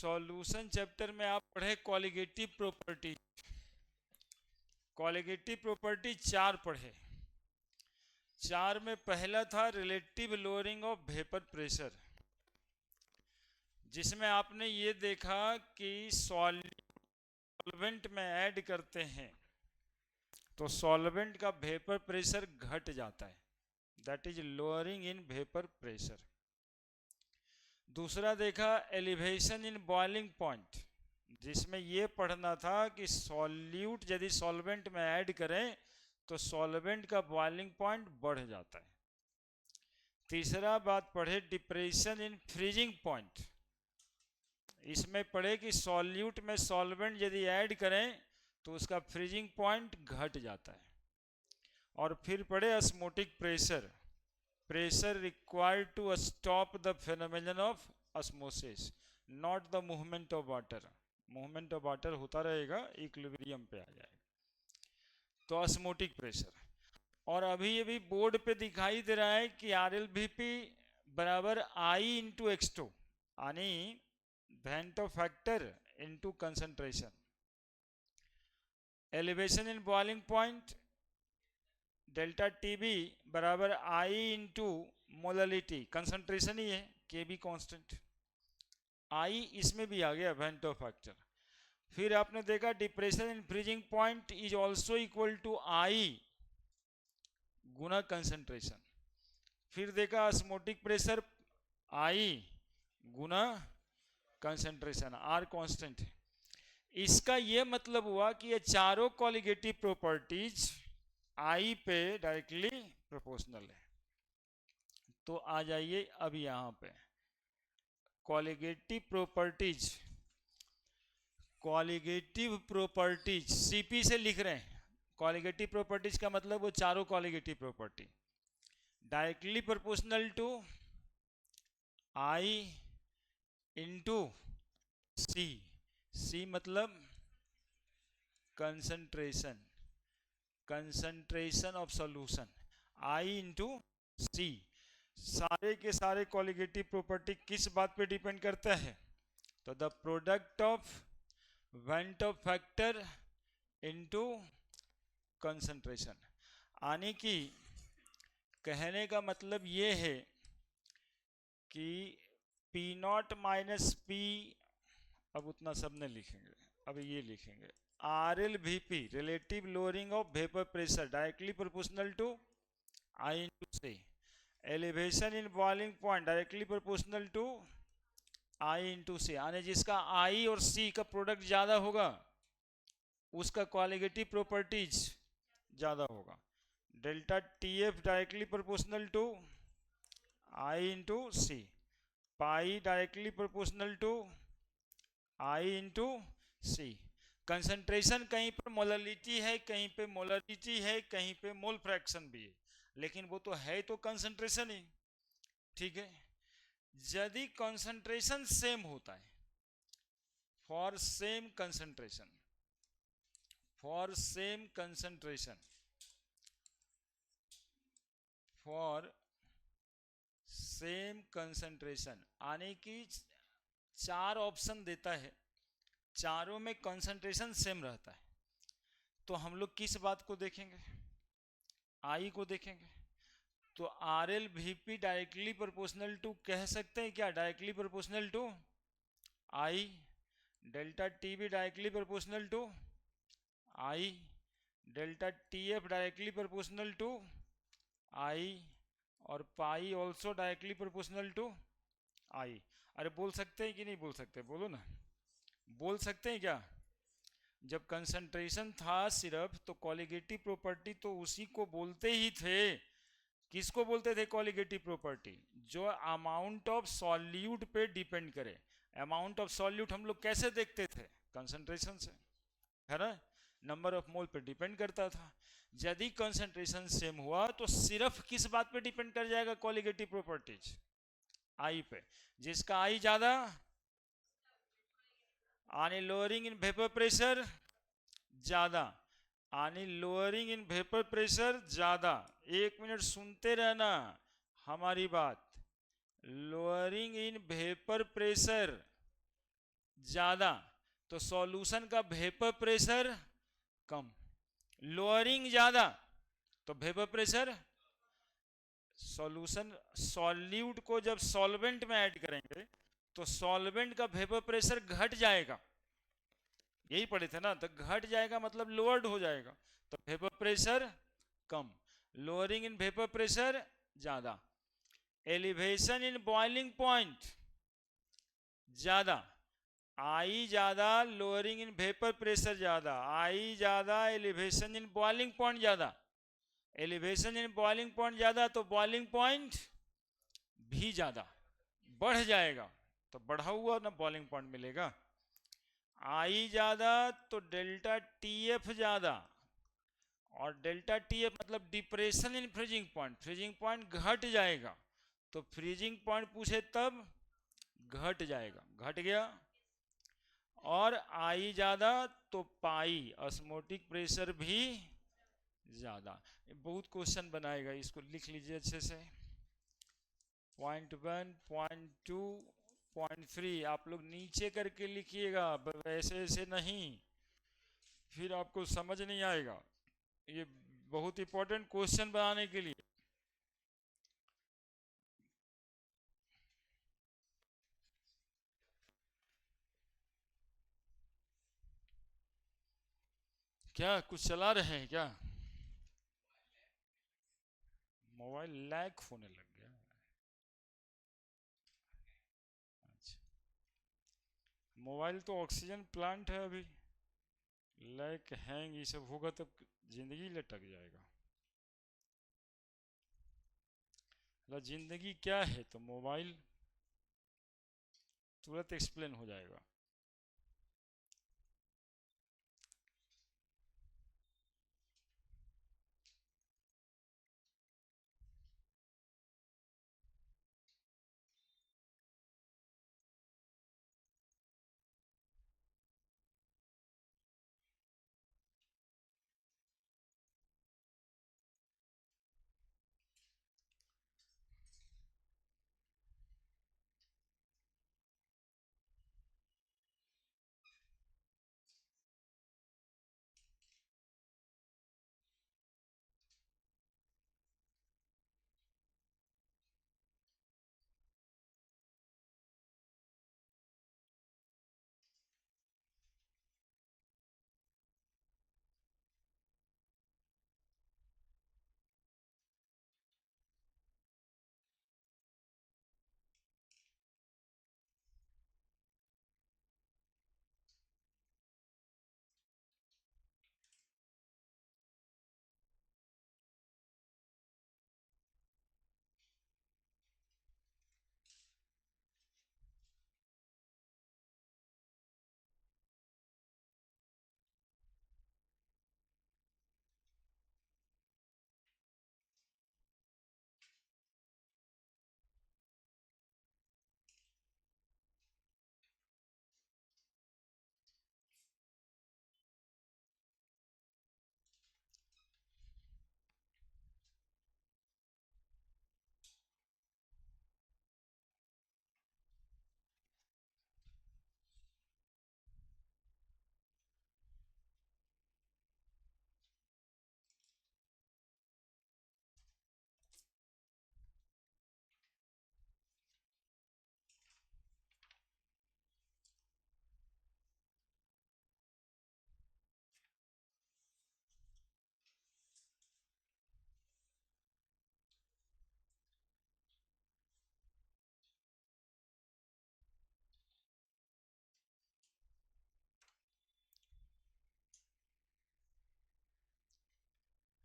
Solution chapter में आप पढ़े कॉलिगेटिव प्रॉपर्टी। कॉलिगेटिव प्रॉपर्टी 4 पढ़े। 4 में पहला था relative lowering of vapour pressure, जिसमें आपने ये देखा कि सॉल्वेंट में ऐड करते हैं तो सॉल्वेंट का वेपर प्रेशर घट जाता है, that is lowering in vapour pressure. दूसरा देखा एलिवेशन इन बॉइलिंग पॉइंट, जिसमें ये पढ़ना था कि सॉल्यूट यदि सॉल्वेंट में ऐड करें तो सॉल्वेंट का बॉइलिंग पॉइंट बढ़ जाता है। तीसरा बात पढ़े डिप्रेशन इन फ्रीजिंग पॉइंट, इसमें पढ़े कि सॉल्यूट में सॉल्वेंट यदि ऐड करें तो उसका फ्रीजिंग पॉइंट घट जाता है। और फिर पढ़े osmotic pressure, pressure required to stop the phenomenon of osmosis, not the movement of water. Movement of water होता रहेगा, इक्विलिब्रियम पे आ जाएगा। तो ऑस्मोटिक प्रेशर। और अभी अभी बोर्ड पे दिखाई दे रहा है कि आर एल वी पी बराबर आई इंटू एक्सटो, यानी van't Hoff factor into concentration. Elevation in boiling point delta T B बराबर आई इंटू मोललिटी, कंसंट्रेशन ही है, के बी कॉन्स्टेंट। आई इसमें भी आ गया वेंटो फैक्टर। फिर आपने देखा depression in freezing point is also equal to I गुना कंसंट्रेशन। फिर देखा ऑस्मोटिक प्रेशर आई गुना कंसंट्रेशन, आर कांस्टेंट है। इसका यह मतलब हुआ कि ये चारों कॉलिगेटिव प्रॉपर्टीज आई पे डायरेक्टली प्रोपोर्शनल है। तो आ जाइए अब यहां पे colligative properties. Colligative properties CP से लिख रहे हैं। कॉलिगेटिव प्रॉपर्टीज का मतलब वो चारों colligative property directly proportional to I into c. C मतलब concentration, concentration of solution, i into c. सारे के सारे कॉलिगेटिव प्रॉपर्टी किस बात पे डिपेंड करता है? तो the product of Vento factor into concentration. यानी कि कहने का मतलब ये है कि पी नॉट माइनस पी, अब उतना सब नहीं लिखेंगे, अब ये लिखेंगे R L V P relative lowering of vapour pressure directly proportional to I into c. Elevation in boiling point directly proportional to I into c, यानी जिसका आई और सी का प्रोडक्ट ज्यादा होगा उसका कॉलिगेटिव प्रॉपर्टीज ज्यादा होगा। Delta T F directly proportional to I into C, pi directly proportional to I into C. Concentration कहीं पर मोलरिटी है, कहीं पे मोलरिटी है, कहीं पे मोल फ्रैक्शन भी है, लेकिन वो तो है तो कंसंट्रेशन ही, ठीक है। यदि कंसंट्रेशन सेम होता है, for same concentration, for same concentration, for same concentration, यानी कि 4 ऑप्शन देता है, चारों में कंसंट्रेशन सेम रहता है, तो हम लोग किस बात को देखेंगे? आई को देखेंगे। तो R L V P directly proportional to कह सकते हैं क्या? Directly proportional to i. Delta T b directly proportional to i. Delta T F directly proportional to i. और pi also directly proportional to i. अरे बोल सकते हैं कि नहीं बोल सकते? बोलो ना, बोल सकते हैं क्या? जब कंसंट्रेशन था सिर्फ तो कॉलिगेटिव प्रॉपर्टी तो उसी को बोलते ही थे। किसको बोलते थे कॉलिगेटिव प्रॉपर्टी? जो अमाउंट ऑफ सॉल्यूट पे डिपेंड करे। अमाउंट ऑफ सॉल्यूट हम लोग कैसे देखते थे? कंसंट्रेशन से, है ना, नंबर ऑफ मोल पे डिपेंड करता था। यदि कंसंट्रेशन सेम हुआ तो सिर्फ किस बात पे डिपेंड कर जाएगा कॉलिगेटिव प्रॉपर्टीज? आई पे। जिसका आई ज्यादा यानी लोअरिंग इन वेपर प्रेशर ज्यादा, यानी लोअरिंग इन वेपर प्रेशर ज्यादा। 1 मिनट सुनते रहना हमारी बात। लोअरिंग इन वेपर प्रेशर ज्यादा, तो सॉल्यूशन का वेपर प्रेशर कम। लोअरिंग ज्यादा तो वेपर प्रेशर, सॉल्यूशन सॉल्यूट को जब सॉल्वेंट में ऐड करेंगे तो सॉल्वेंट का वेपर प्रेशर घट जाएगा, यही पढ़े थे ना, तो घट जाएगा मतलब लोअर्ड हो जाएगा, तो vapour pressure come. Lowering in vapour pressure ज्यादा। एलिवेशन इन बॉइलिंग पॉइंट ज्यादा, आई ज्यादा, लोअरिंग इन वेपर प्रेशर ज्यादा, आई ज्यादा, एलिवेशन इन बॉइलिंग पॉइंट ज्यादा। एलिवेशन इन बॉइलिंग पॉइंट ज्यादा तो बॉइलिंग पॉइंट भी ज्यादा बढ़ जाएगा, तो बढ़ा हुआ ना बॉइलिंग पॉइंट मिलेगा। आई ज्यादा तो डेल्टा टीएफ ज्यादा, और डेल्टा टीएफ मतलब depression in freezing point, freezing point घट जाएगा, तो फ्रीजिंग पॉइंट पूछे तब घट जाएगा, घट गया। और आई ज्यादा तो पाई ऑस्मोटिक प्रेशर भी ज्यादा। बहुत क्वेश्चन बनाएगा, इसको लिख लीजिए अच्छे से। पॉइंट 1, पॉइंट 2, पॉइंट 3 आप लोग नीचे करके लिखिएगा, वैसे ऐसे नहीं, फिर आपको समझ नहीं आएगा। ये बहुत इंपॉर्टेंट क्वेश्चन बनाने के लिए। क्या कुछ चला रहे हैं क्या? मोबाइल लैग होने लग गया। अच्छा, मोबाइल तो ऑक्सीजन प्लांट है अभी, लैग हैंग ये सब होगा तब जिंदगी लटक जाएगा। मतलब जिंदगी क्या है तो मोबाइल तुरंत एक्सप्लेन हो जाएगा।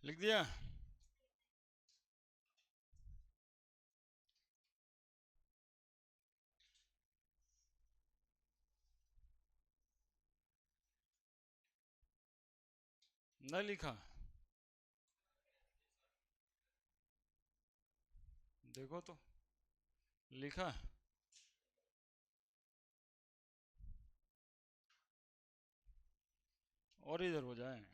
लिख दिया? न लिखा? देखो तो लिखा। और इधर हो जाए।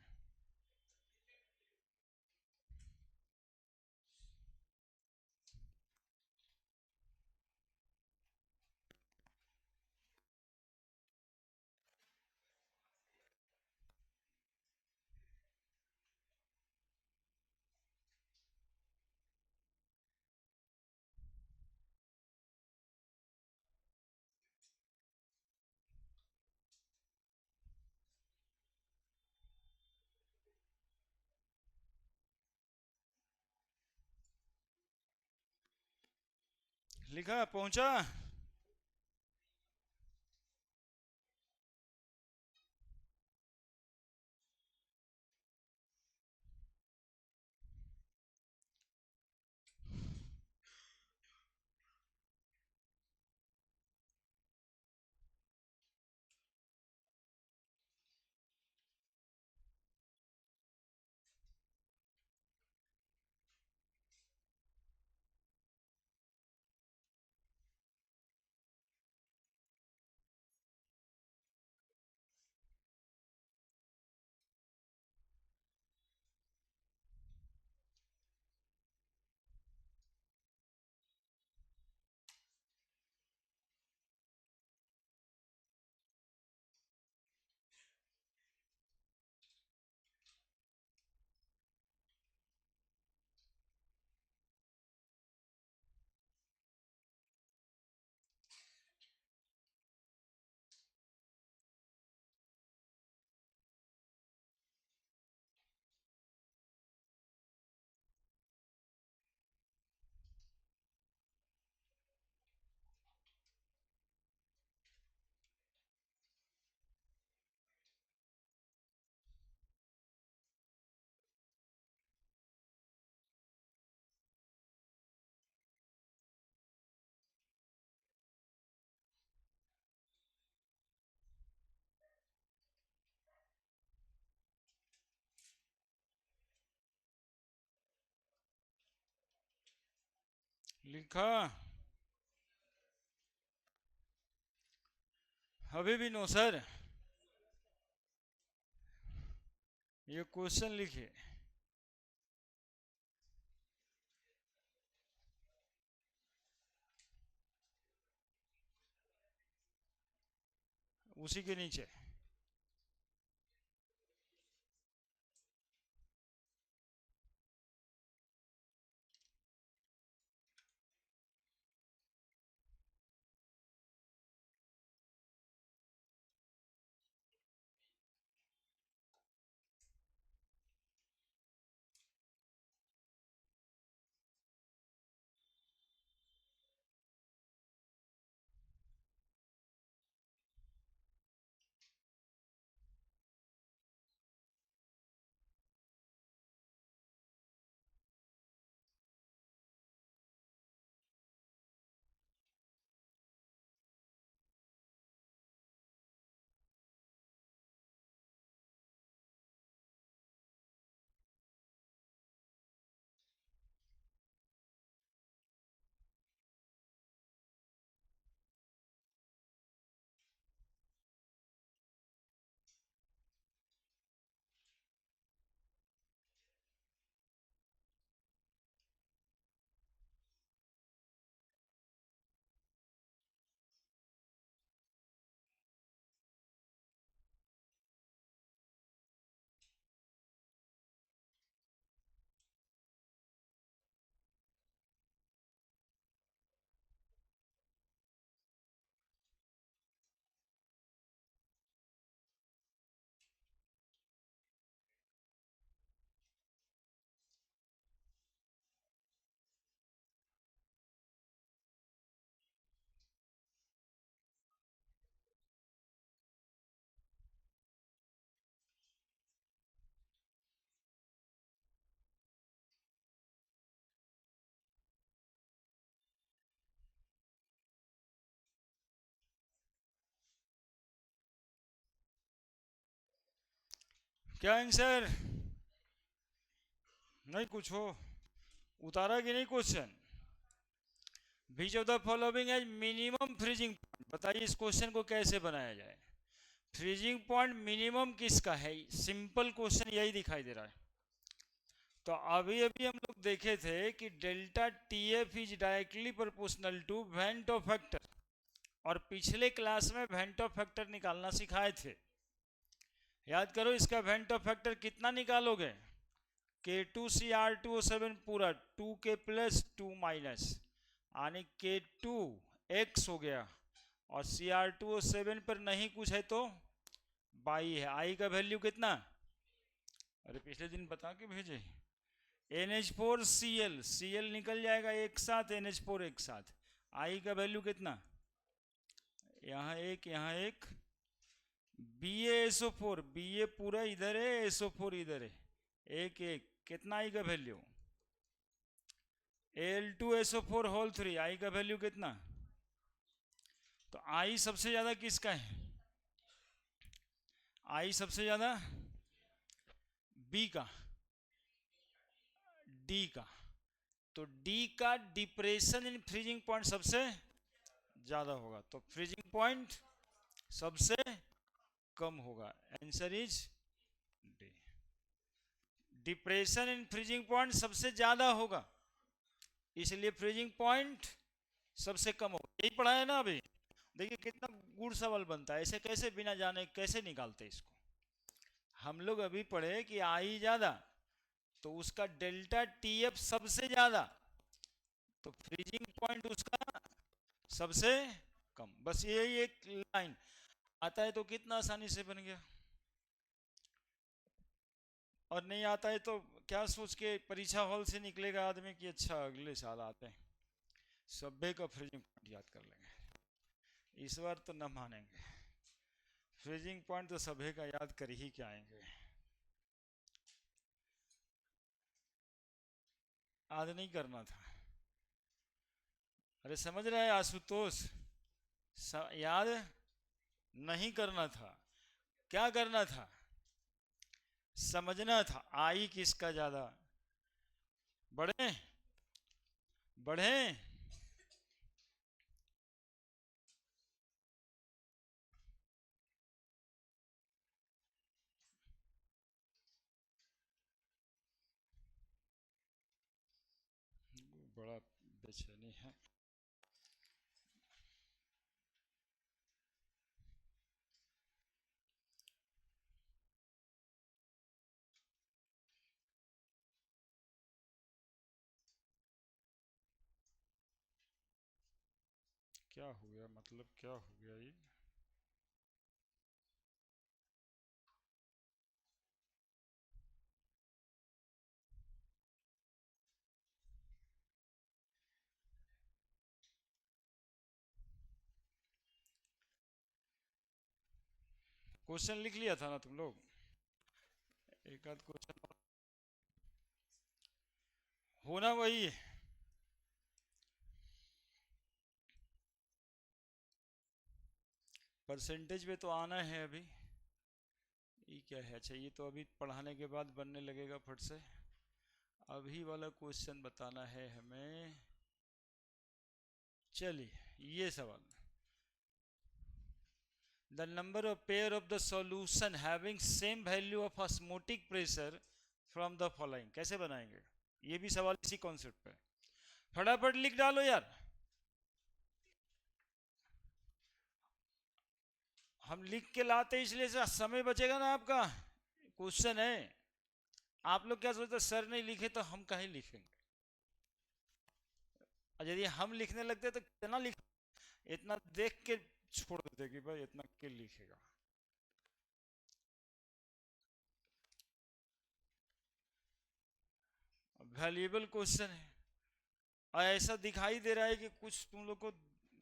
लिखा, पहुंचा? लिखा, अभी भी नो सर? ये क्वेश्चन लिखे। उसी के नीचे क्या आंसर? नहीं कुछ हो? उतारा कि नहीं question? Which of the following has minimum freezing point, बताइए इस क्वेश्चन को कैसे बनाया जाए। फ्रीजिंग पॉइंट मिनिमम किसका है? सिंपल क्वेश्चन यही दिखाई दे रहा है। तो अभी अभी हम लोग देखे थे कि delta T F is directly proportional to van't Hoff factor, और पिछले क्लास में वेंटो फैक्टर निकालना सिखाए थे। याद करो, इसका वेंटो फैक्टर कितना निकालोगे? K two C R two O seven पूरा, two K plus two minus, यानी के टू एक्स हो गया, और C R two O seven पर नहीं कुछ है तो बाई है। आई का वैल्यू कितना? अरे पिछले दिन बता के भेजे। NH4 Cl, Cl निकल जाएगा एक साथ, NH4 एक साथ, आई का वैल्यू कितना, यहाँ एक, बी एसओ फोर, बी ए पूरा इधर है, एसओ फोर इधर है, एक एक, कितना आई का value, L two SO four whole three, I का वैल्यू कितना, तो आई सबसे ज्यादा किसका है, आई सबसे ज्यादा बी का, डी का, तो डी का डिप्रेशन इन फ्रीजिंग पॉइंट सबसे ज्यादा होगा, तो फ्रीजिंग पॉइंट सबसे कम होगा, answer is D. Depression in freezing point सबसे ज्यादा होगा, इसलिए फ्रीजिंग पॉइंट सबसे कम होगा, यही पढ़ा है ना अभी। देखिए कितना गुड़ सवाल बनता है, ऐसे कैसे बिना जाने कैसे निकालते इसको। हम लोग अभी पढ़े कि आई ज्यादा तो उसका डेल्टा टीएफ सबसे ज्यादा, तो फ्रीजिंग पॉइंट उसका सबसे कम, बस यही एक लाइन आता है तो कितना आसानी से बन गया, और नहीं आता है तो क्या सोच के परीक्षा हॉल से निकलेगा आदमी कि अच्छा अगले साल आते हैं सभ्य का फ्रीजिंग पॉइंट याद कर लेंगे, इस बार तो न मानेंगे, फ्रीजिंग पॉइंट तो सभ्य का याद कर ही के आएंगे। आज नहीं करना था, अरे समझ रहे हैं आशुतोष, याद नहीं करना था, क्या करना था, समझना था आई किसका ज्यादा, बढ़े बढ़े, बड़ा बेचैनी है। क्या हो गया, मतलब क्या हो गया ये, क्वेश्चन लिख लिया था ना तुम लोग, एक आध क्वेश्चन होना वही है, परसेंटेज पे तो आना है अभी, ये क्या है, अच्छा ये तो अभी पढ़ाने के बाद बनने लगेगा फट से, अभी वाला क्वेश्चन बताना है हमें। चलिए ये सवाल, the number of pair of the solution having same value of osmotic pressure from the following, कैसे बनाएंगे, ये भी सवाल इसी कॉन्सेप्ट पे, फटाफट लिख डालो यार, हम लिख के लाते इसलिए समय बचेगा ना आपका, क्वेश्चन है, आप लोग क्या सोचते सर नहीं लिखे तो हम कहीं लिखेंगे, और यदि हम लिखने लगते तो कितना लिख, इतना देख के छोड़ देते कि भाई इतना के लिखेगा, वैल्यूएबल क्वेश्चन है, और ऐसा दिखाई दे रहा है कि कुछ तुम लोग को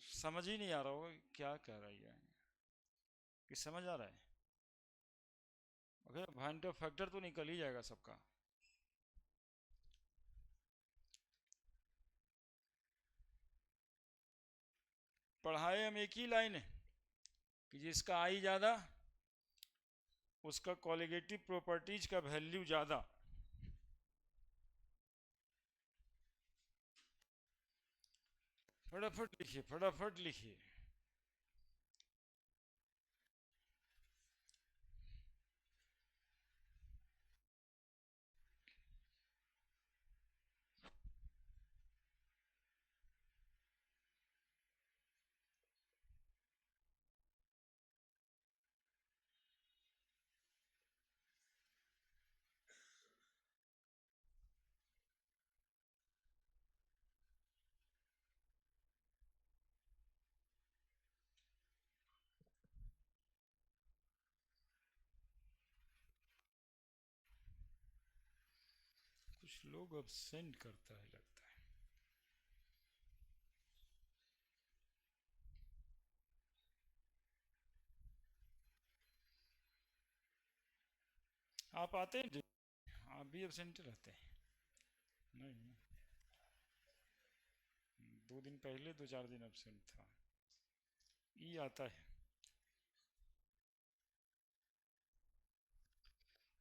समझ ही नहीं आ रहा होगा क्या कह रही है, कि समझ आ रहा है, ओके पॉइंट ऑफ फैक्टर तो निकल ही जाएगा सबका। पढ़ाए हम एक ही लाइन है कि जिसका आई ज्यादा उसका कॉलिगेटिव प्रॉपर्टीज का वैल्यू ज्यादा, फटाफट लिखिए फटाफट लिखिए, कुछ लोग अब सेंड करता है लगता है, आप आते हैं? आप भी एबसेंट रहते हैं? नहीं, 2 दिन पहले 2-4 दिन एबसेंट था। ये आता है।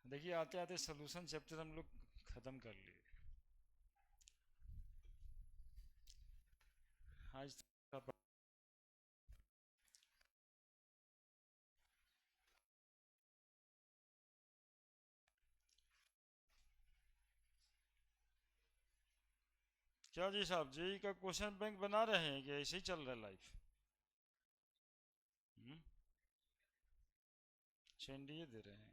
देखिए, आते आते सोल्यूशन चैप्टर हम लोग खत्म कर लिए आज तक। क्या जी साहब, जेई का क्वेश्चन बैंक बना रहे हैं कि ऐसे ही चल रहा है लाइफ? अच्छा, एनडीए दे रहे हैं,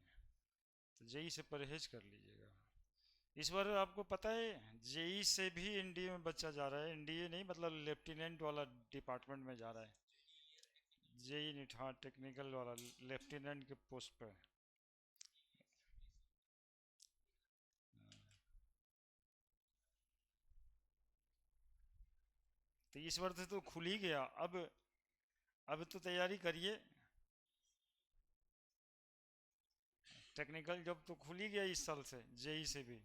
तो जेई से परहेज कर लीजिएगा। इस बार आपको पता है, जेई से भी एनडीए में बच्चा जा रहा है। एनडीए नहीं, मतलब लेफ्टिनेंट वाला डिपार्टमेंट में जा रहा है। जेई नहीं, हाँ, टेक्निकल वाला लेफ्टिनेंट के पोस्ट पे। तो इस बार तो खुल ही गया। अब तो तैयारी करिए। टेक्निकल जॉब तो खुल ही गया इस साल से, जेई से भी।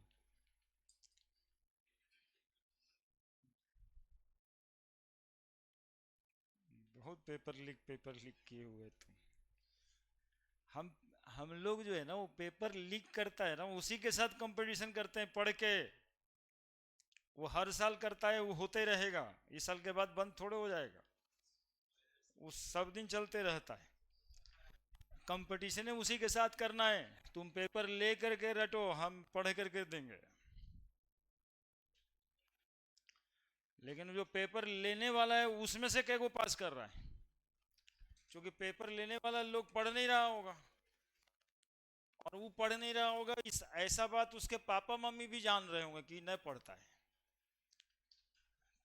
बहुत पेपर लीक किए हुए तुम। हम हम लोग जो है ना, वो पेपर लीक करता है ना, उसी के साथ कंपटीशन करते हैं पढ़ के। वो हर साल करता है, वो होते रहेगा। इस साल के बाद बंद थोड़े हो जाएगा। वो सब दिन चलते रहता है। कंपटीशन है, उसी के साथ करना है। तुम पेपर ले करके रटो, हम पढ़ करके देंगे। लेकिन जो पेपर लेने वाला है, उसमें से क्या को पास कर रहा है? क्योंकि पेपर लेने वाला लोग पढ़ नहीं रहा होगा। और वो पढ़ नहीं रहा होगा, इस ऐसा बात उसके पापा मम्मी भी जान रहे होंगे कि नहीं पढ़ता है।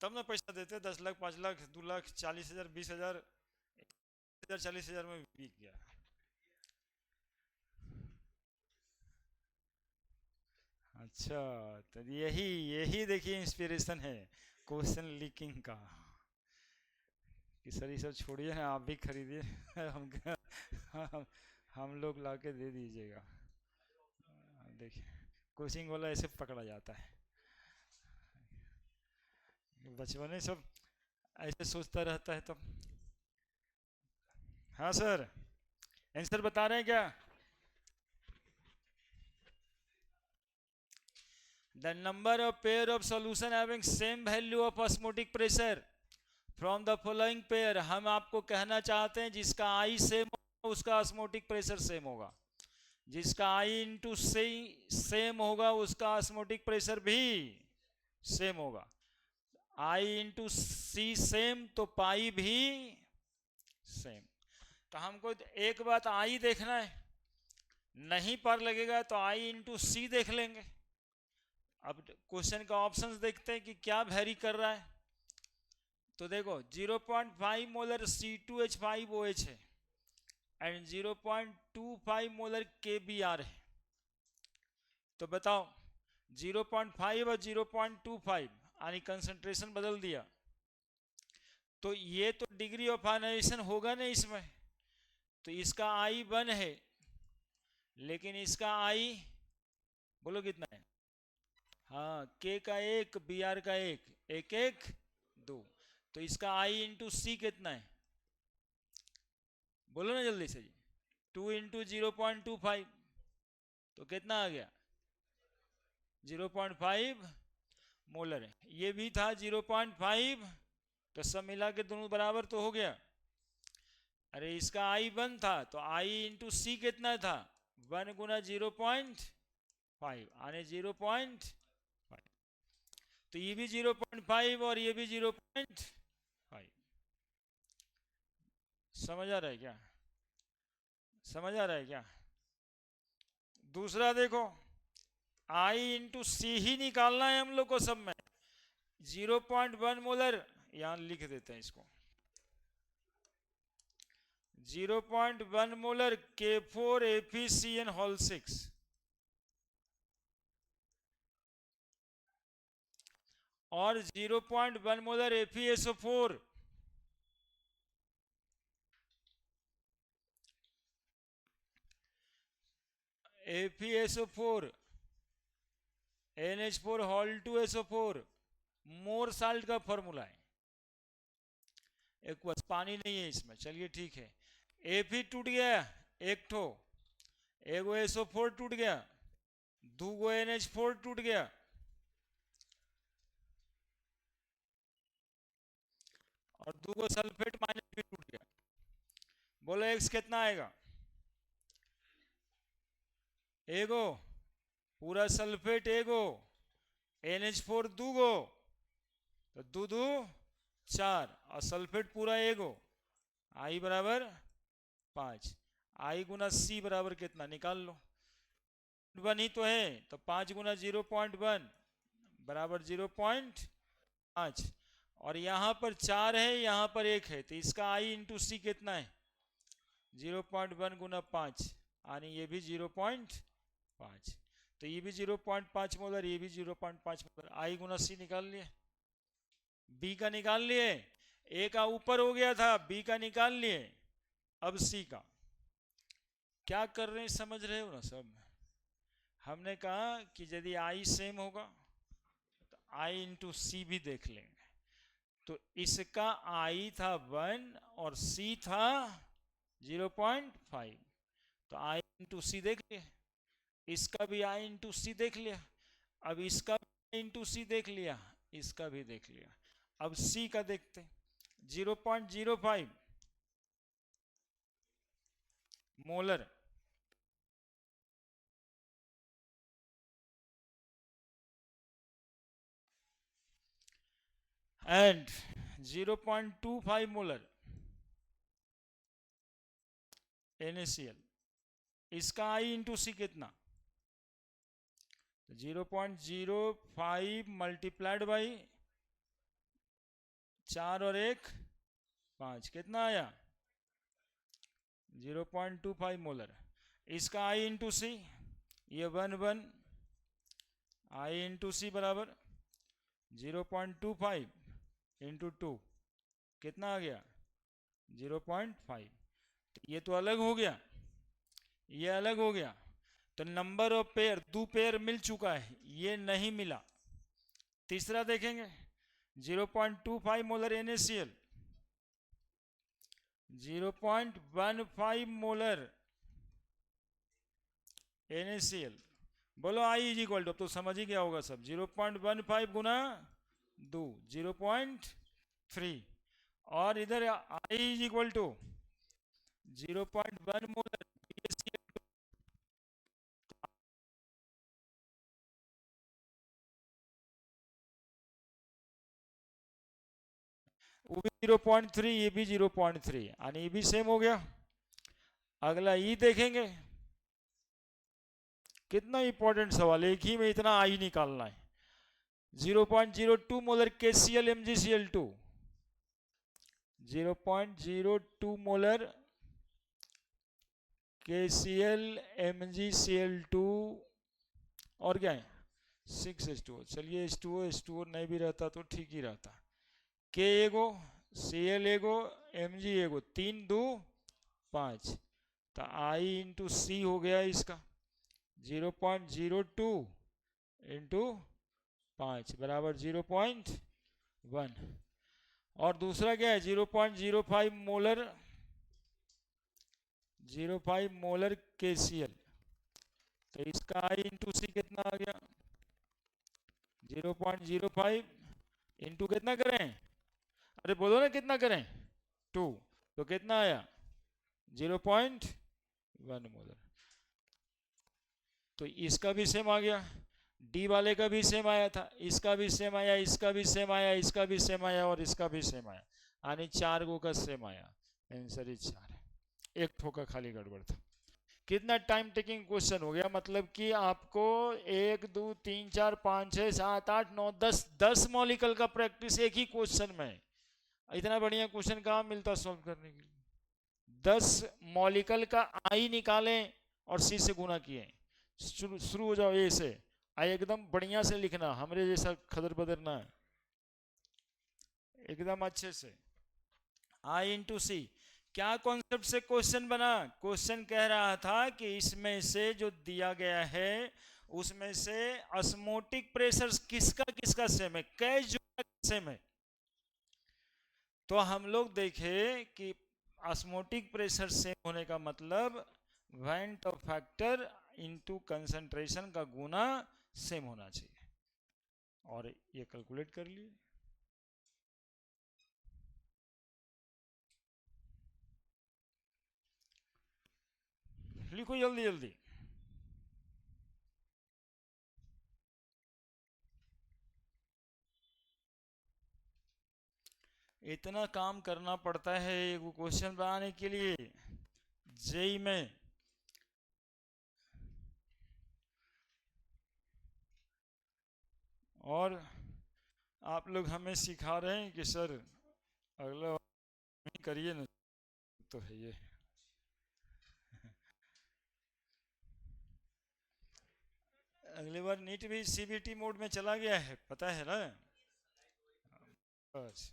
तब ना पैसा देते, 10 लाख, 5 लाख, 2 लाख, 40,000, 20,000, 30,000, 40,000 में बिक गया। अच्छा, तो यही यही देखिए इंस्पिरेशन है क्वेश्चन लीकिंग का। कि सर ये सब छोड़िए ना, आप भी खरीदिए। हम हम हम लोग ला के दे दीजिएगा। देखिए, कोचिंग वाला ऐसे पकड़ा जाता है। बचपन सब ऐसे सोचता रहता है। तो हाँ सर, आंसर बता रहे हैं क्या? The number of pair of solution having same value of osmotic pressure from the following pair, हम आपको कहना चाहते हैं जिसका आई सेम होगा उसका osmotic प्रेशर सेम होगा। जिसका आई इंटू सी सेम होगा उसका osmotic प्रेशर भी सेम होगा। आई इंटू सी सेम तो पाई भी सेम। तो हमको एक बात आई देखना है, नहीं पर लगेगा तो आई इंटू सी देख लेंगे। अब क्वेश्चन का ऑप्शंस देखते हैं कि क्या वेरी कर रहा है। तो देखो, 0.5 मोलर C2H5OH है एंड 0.25 मोलर KBr है। तो बताओ, 0.5 और 0.25 यानी कंसंट्रेशन बदल दिया, तो ये तो डिग्री ऑफ आयनाइजेशन होगा नहीं इसमें। तो इसका आई 1 है, लेकिन इसका आई बोलो कितना है? हाँ, के का 1, बी आर का 1, 1, 1, 2। तो इसका आई इंटू सी कितना है? बोलो ना जल्दी से जी। 2 इंटू 0.25, तो कितना आ गया? 0.5 मोलर है। ये भी था 0.5, तो सब मिला के दोनों बराबर तो हो गया। अरे इसका आई 1 था, तो आई इंटू सी कितना था? 1 गुना 0.5 आने 0.5। तो ये भी 0.5 और ये भी 0.5। समझ आ रहा है क्या? समझ आ रहा है क्या? दूसरा देखो, आई इंटू सी ही निकालना है हम लोग को सब में। 0.1 मोलर यहां लिख देते हैं इसको। 0.1 मोलर K4FeCN6 और 0.1 molar FeSO4। FeSO4 NH4 Hal2SO4 मोर साल्ट का फॉर्मूला है। एक बस पानी नहीं है इसमें, चलिए ठीक है। Fe टूट गया एक ठो, एगो SO4 टूट गया, दूगो NH4 टूट गया, और दूगो सल्फेट माइनस भी टूट गया। बोलो एक्स कितना आएगा? एगो पूरा सल्फेट एगो, NH4 दूगो, तो दू दू 4, और सल्फेट पूरा एगो, आई बराबर 5। आई गुना सी बराबर कितना निकाल लो, 1 ही तो है, तो 5 गुना 0.1 बराबर 0.5, और यहाँ पर 4 है, यहाँ पर 1 है, तो इसका आई इंटू सी कितना है? 0.1 गुना 5, यानी ये भी 0.5, तो ये भी 0.5 मोलर, ये भी 0.5 मोलर। आई गुना सी निकाल लिए, बी का निकाल लिए, ए का ऊपर हो गया था, बी का निकाल लिए, अब सी का। क्या कर रहे हैं समझ रहे हो ना सब? हमने कहा कि यदि आई सेम होगा तो आई इंटू सी भी देख लेंगे। तो इसका आई था 1 और सी था 0.5, तो आई इंटू सी देख लिया, इसका भी आई इंटू सी देख लिया, अब इसका भी इंटू सी देख लिया, इसका भी देख लिया। अब सी का देखते, 0.05 मोलर, एंड 0.25 मोलर NaCl। इसका आई इंटू सी कितना? 0.05 मल्टीप्लाइड बाई 4 और 1 5, कितना आया? 0.25 मोलर। इसका आई इंटू सी, ये 1 आई इंटू सी बराबर 0.25 इंटू 2, कितना आ गया? 0.5। तो ये तो अलग हो गया, ये अलग हो गया, तो नंबर ऑफ पेयर, 2 पेयर मिल चुका है, ये नहीं मिला। तीसरा देखेंगे, 0.25 मोलर NaCl, 0.15 मोलर NaCl। बोलो आई इज इक्वल टू, अब तो समझ ही गया होगा सब, 0.15 गुना 2 0.3, और इधर i is equal to 0.1 molar BaCl, वो भी 0.3, ये भी 0.3, यानी ये भी सेम हो गया। अगला ई देखेंगे, कितना इंपॉर्टेंट सवाल, एक ही में इतना आई निकालना है। 0.02 molar KCl MgCl2, 0.02 molar KCl MgCl2, और क्या है 6H2O। चलिए H2O नहीं भी रहता तो ठीक ही रहता। K एगो, Cl एगो, Mg एगो, 3 2 5, तो I इंटू सी हो गया इसका 0.02 इंटू 5 बराबर 0.1, और दूसरा क्या है 0.05 मोलर 0.5 मोलर KCl, तो इसका I इंटू सी कितना आ गया 0.05 इंटू कितना करें, अरे बोलो ना कितना करें 2, तो कितना आया 0.1 मोलर। तो इसका भी सेम आ गया, डी वाले का भी सेम आया था, इसका भी सेम आया, इसका भी सेम आया, इसका भी सेम आया, और इसका भी सेम आया, यानी 4 गो का सेम आया। आंसर इज 4, एक ठोका खाली गड़बड़ था। कितना टाइम टेकिंग क्वेश्चन हो गया, मतलब कि आपको 1 2 3 4 5 6 7 8 9 10 मॉलिक्यूल का प्रैक्टिस एक ही क्वेश्चन में। इतना बढ़िया क्वेश्चन कहाँ मिलता सॉल्व करने के लिए। 10 मॉलिक्यूल का आई निकालें और सी से गुना किए। शुरू हो जाओ ए से, आई एकदम बढ़िया से लिखना, हमरे जैसा खदर बदर ना है, एकदम अच्छे से। आई इंटू सी क्या कॉन्सेप्ट से क्वेश्चन बना? क्वेश्चन कह रहा था कि इसमें से जो दिया गया है उसमें से ऑस्मोटिक प्रेशर किसका किसका सेम है, कैश जो सेम है। तो हम लोग देखे कि ऑस्मोटिक प्रेशर सेम होने का मतलब went Hoff factor into concentration का गुना सेम होना चाहिए, और ये कैलकुलेट कर लिए। लिखो जल्दी जल्दी। इतना काम करना पड़ता है एक क्वेश्चन बनाने के लिए जेई में। और आप लोग हमें सिखा रहे हैं कि सर अगला नहीं करिए ना, तो है ये। अगली बार नीट भी सीबीटी मोड में चला गया है, पता है ना। बस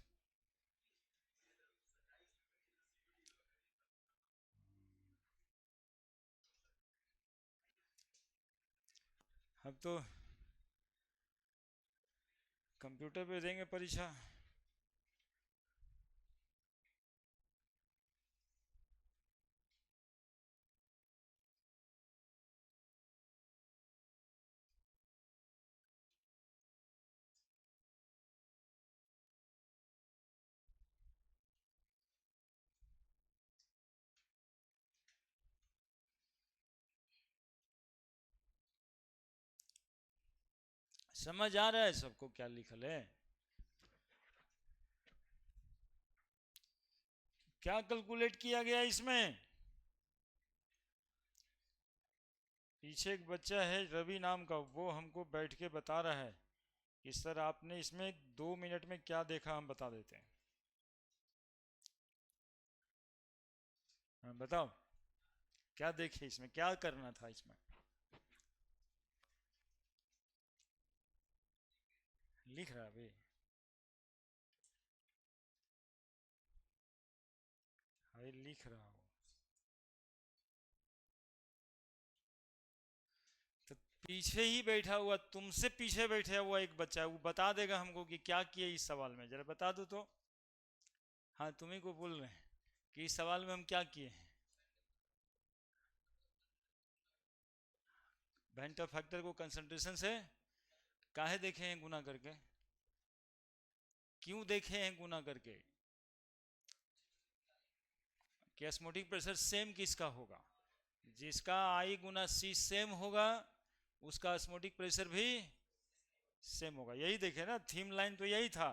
अब तो कंप्यूटर पे देंगे परीक्षा। समझ आ रहा है सबको क्या लिखल है? क्या कैलकुलेट किया गया इसमें? पीछे एक बच्चा है रवि नाम का, वो हमको बैठ के बता रहा है कि सर आपने इसमें 2 मिनट में क्या देखा, हम बता देते हैं। हाँ बताओ, क्या देखे इसमें, क्या करना था इसमें? लिख रहा है भाई। अरे लिख रहा हूँ। तो पीछे ही बैठा हुआ, तुमसे पीछे बैठा हुआ एक बच्चा है, वो बता देगा हमको कि क्या किए इस सवाल में, जरा बता दो तो। हाँ तुम्ही को बोल रहे हैं कि इस सवाल में हम क्या किए हैं। वेंटर फैक्टर को कंसंट्रेशन से काहे देखे हैं गुना करके, क्यों देखे हैं गुना करके? कि ऑस्मोटिक प्रेशर सेम किसका होगा? जिसका आई गुना सी सेम होगा उसका ऑस्मोटिक प्रेशर भी सेम होगा। यही देखे ना, थीम लाइन तो यही था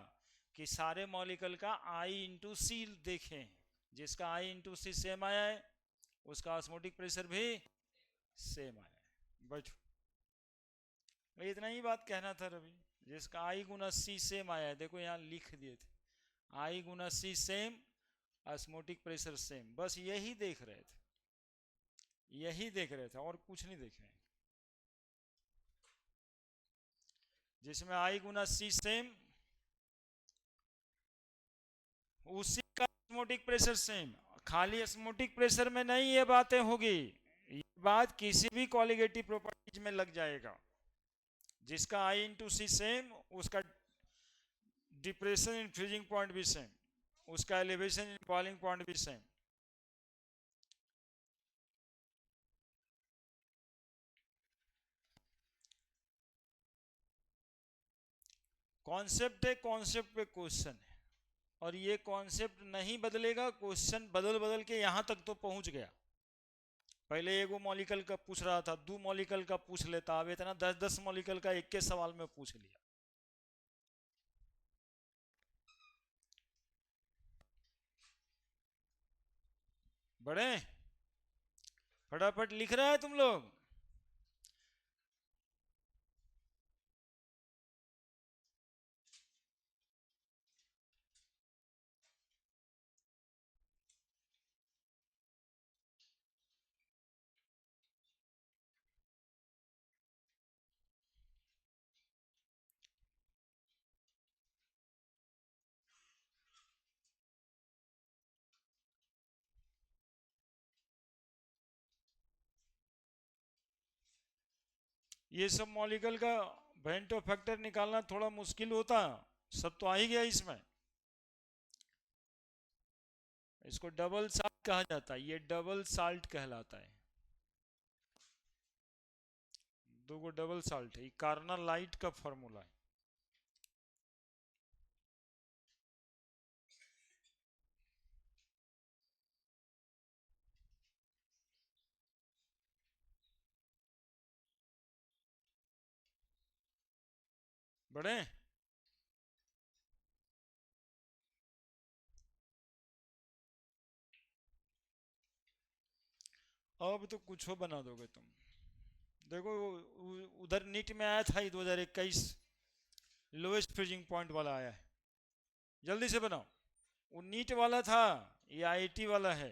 कि सारे मॉलिक्यूल का आई इंटू सी देखें, जिसका आई इंटू सी सेम आया है उसका ऑस्मोटिक प्रेशर भी सेम आया है। बैठो, भाई इतना ही बात कहना था रवि। जिसका आई गुना सी सेम आया है, देखो यहाँ लिख दिए थे, आई गुना सी सेम, ऑस्मोटिक प्रेशर सेम, बस यही देख रहे थे, यही देख रहे थे और कुछ नहीं देख रहे हैं। जिसमें आई गुना सी सेम उसी का ऑस्मोटिक प्रेशर सेम। खाली ऑस्मोटिक प्रेशर में नहीं ये बातें होगी, ये बात किसी भी कॉलिगेटिव प्रॉपर्टीज में लग जाएगा। जिसका आई इंटू सी सेम उसका डिप्रेशन इन फ्रीजिंग पॉइंट भी सेम, उसका एलिवेशन इन बॉइलिंग पॉइंट भी सेम। कॉन्सेप्ट है, कॉन्सेप्ट पे क्वेश्चन है, और ये कॉन्सेप्ट नहीं बदलेगा, क्वेश्चन बदल बदल के यहां तक तो पहुंच गया। पहले एगो मॉलिकल का पूछ रहा था, 2 मॉलिकल का पूछ लेता, अब इतना 10-10 मॉलिकल का एक के सवाल में पूछ लिया। बड़े फटाफट लिख रहा है तुम लोग। ये सब मॉलिक्यूल का वेंट ऑफ फैक्टर निकालना थोड़ा मुश्किल होता, सब तो आ ही गया इसमें। इसको डबल साल्ट कहा जाता है, ये डबल साल्ट कहलाता है। दो गो डबल साल्ट है, कार्नर लाइट का फॉर्मूला है। बड़े अब तो कुछ हो बना दोगे तुम। देखो उधर नीट में आया था 2021 लोएस्ट फ्रीजिंग पॉइंट वाला आया है, जल्दी से बनाओ। वो नीट वाला था, ये आईआईटी वाला है।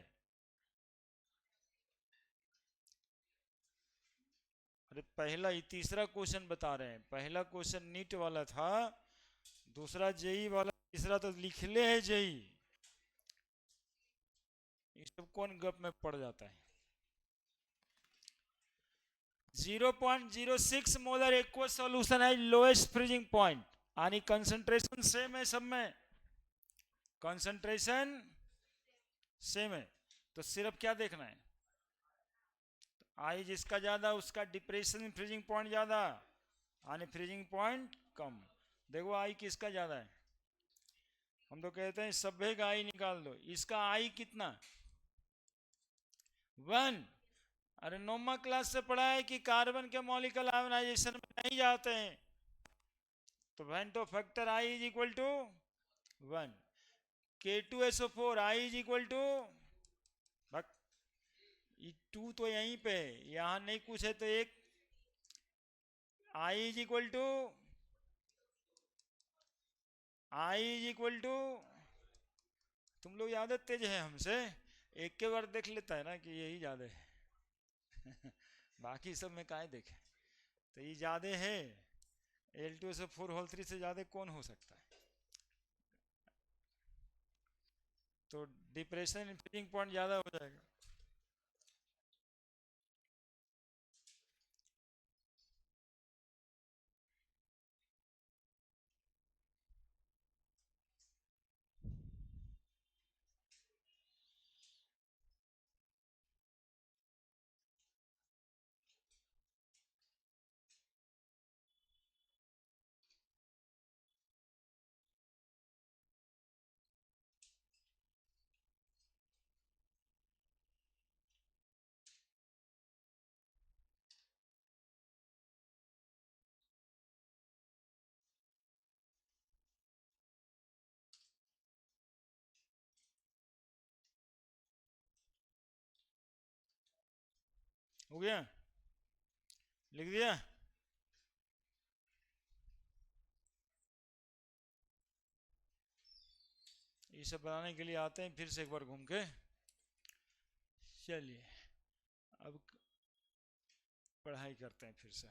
अरे पहला ही तीसरा क्वेश्चन बता रहे हैं, पहला क्वेश्चन नीट वाला था, दूसरा जेई वाला, तीसरा तो लिख ले है जेई। ये सब कौन गप में पड़ जाता है। 0.06 मोलर एक्वा सॉल्यूशन है लोएस्ट फ्रीजिंग पॉइंट, यानी कंसंट्रेशन सेम है सब में, कंसंट्रेशन सेम है। तो सिर्फ क्या देखना है, आई जिसका ज्यादा उसका डिप्रेशन फ्रीजिंग पॉइंट ज्यादा, यानी फ्रीजिंग पॉइंट कम। देखो आई किसका ज्यादा है, हम तो कहते हैं सभ्य का आई निकाल दो, इसका आई कितना 1। अरे नोमा क्लास से पढ़ा है कि कार्बन के मॉलिक्यूल आयोनाइजेशन में नहीं जाते हैं, तो van't Hoff factor i is equal to 1। K2SO4 i is equal to, ये 2 तो यहीं पे, यहां नहीं कुछ है तो एक, i is equal to, i is equal to, तुम लोग ज्यादा तेज है हमसे, एक के बार देख लेता है ना कि यही ज्यादा है बाकी सब में काहे देखे, तो ये ज्यादा है, L2SO4 होल 3 से ज्यादा कौन हो सकता है। तो डिप्रेशन फ्रीजिंग पॉइंट ज्यादा हो जाएगा। हो गया, लिख दिया। ये सब बनाने के लिए आते हैं फिर से एक बार घूम के। चलिए अब पढ़ाई करते हैं फिर से।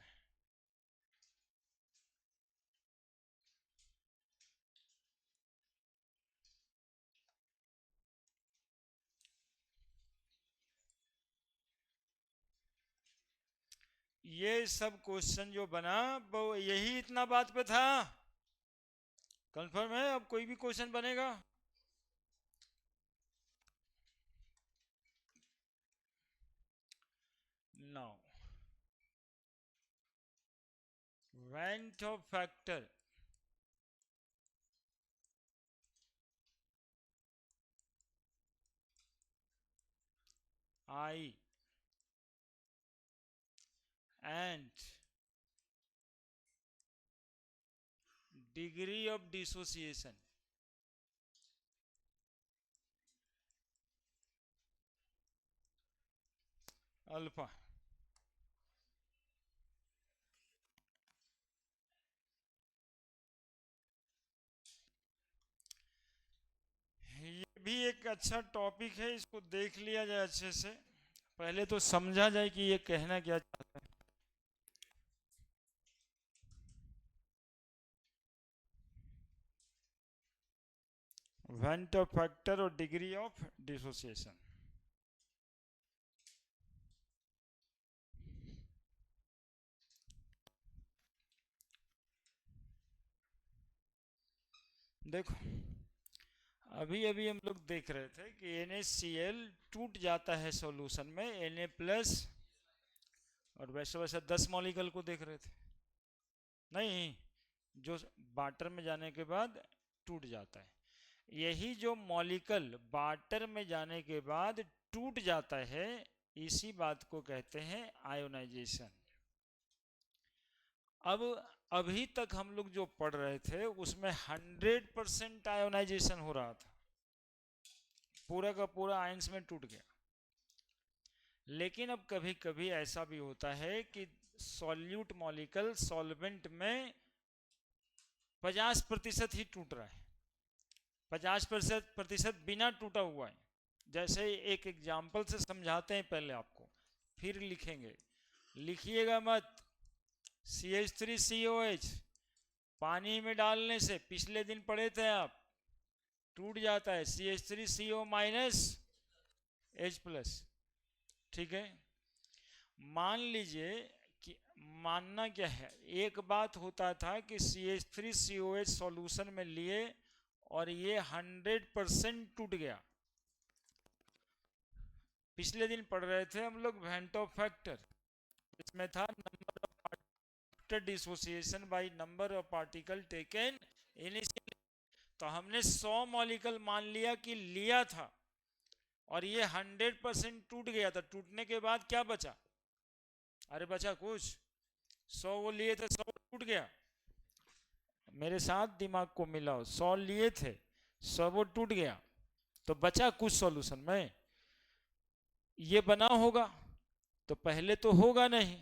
ये सब क्वेश्चन जो बना वो यही इतना बात पे था, कंफर्म है। अब कोई भी क्वेश्चन बनेगा, now went Hoff factor I and degree of dissociation alpha. ये भी एक अच्छा टॉपिक है, इसको देख लिया जाए अच्छे से, पहले तो समझा जाए कि ये कहना क्या चाहता है। वेंट ऑफ फैक्टर और डिग्री ऑफ डिसोसिएशन। देखो अभी अभी हम लोग देख रहे थे कि NaCl टूट जाता है सॉल्यूशन में Na प्लस, और वैसे वैसे 10 मॉलिक्यूल को देख रहे थे नहीं, जो वाटर में जाने के बाद टूट जाता है। यही जो मॉलिक्यूल वाटर में जाने के बाद टूट जाता है, इसी बात को कहते हैं आयोनाइजेशन। अब अभी तक हम लोग जो पढ़ रहे थे उसमें 100% आयोनाइजेशन हो रहा था, पूरा का पूरा आयंस में टूट गया। लेकिन अब कभी कभी ऐसा भी होता है कि सॉल्यूट मॉलिक्यूल सॉल्वेंट में 50% ही टूट रहा है, 50% बिना टूटा हुआ है। जैसे एक एग्जाम्पल से समझाते हैं पहले आपको, फिर लिखेंगे, लिखिएगा मत। CH3COH पानी में डालने से पिछले दिन पढ़े थे आप, टूट जाता है CH3CO माइनस H+। ठीक है, मान लीजिए कि मानना क्या है, एक बात होता था कि CH3COH सॉल्यूशन में लिए और ये 100% टूट गया। पिछले दिन पढ़ रहे थे हम लोग वेंट ऑफ फैक्टर, इसमें था number of particle dissociation by number of particle taken initially. तो हमने 100 मॉलिक्यूल मान लिया कि लिया था और ये 100% टूट गया था। टूटने के बाद क्या बचा? अरे बचा कुछ, 100 वो लिए थे, 100 टूट गया। मेरे साथ दिमाग को मिलाओ, 100 लिए थे, 100 वो टूट गया, तो बचा कुछ सॉल्यूशन में। ये बना होगा तो पहले तो होगा नहीं,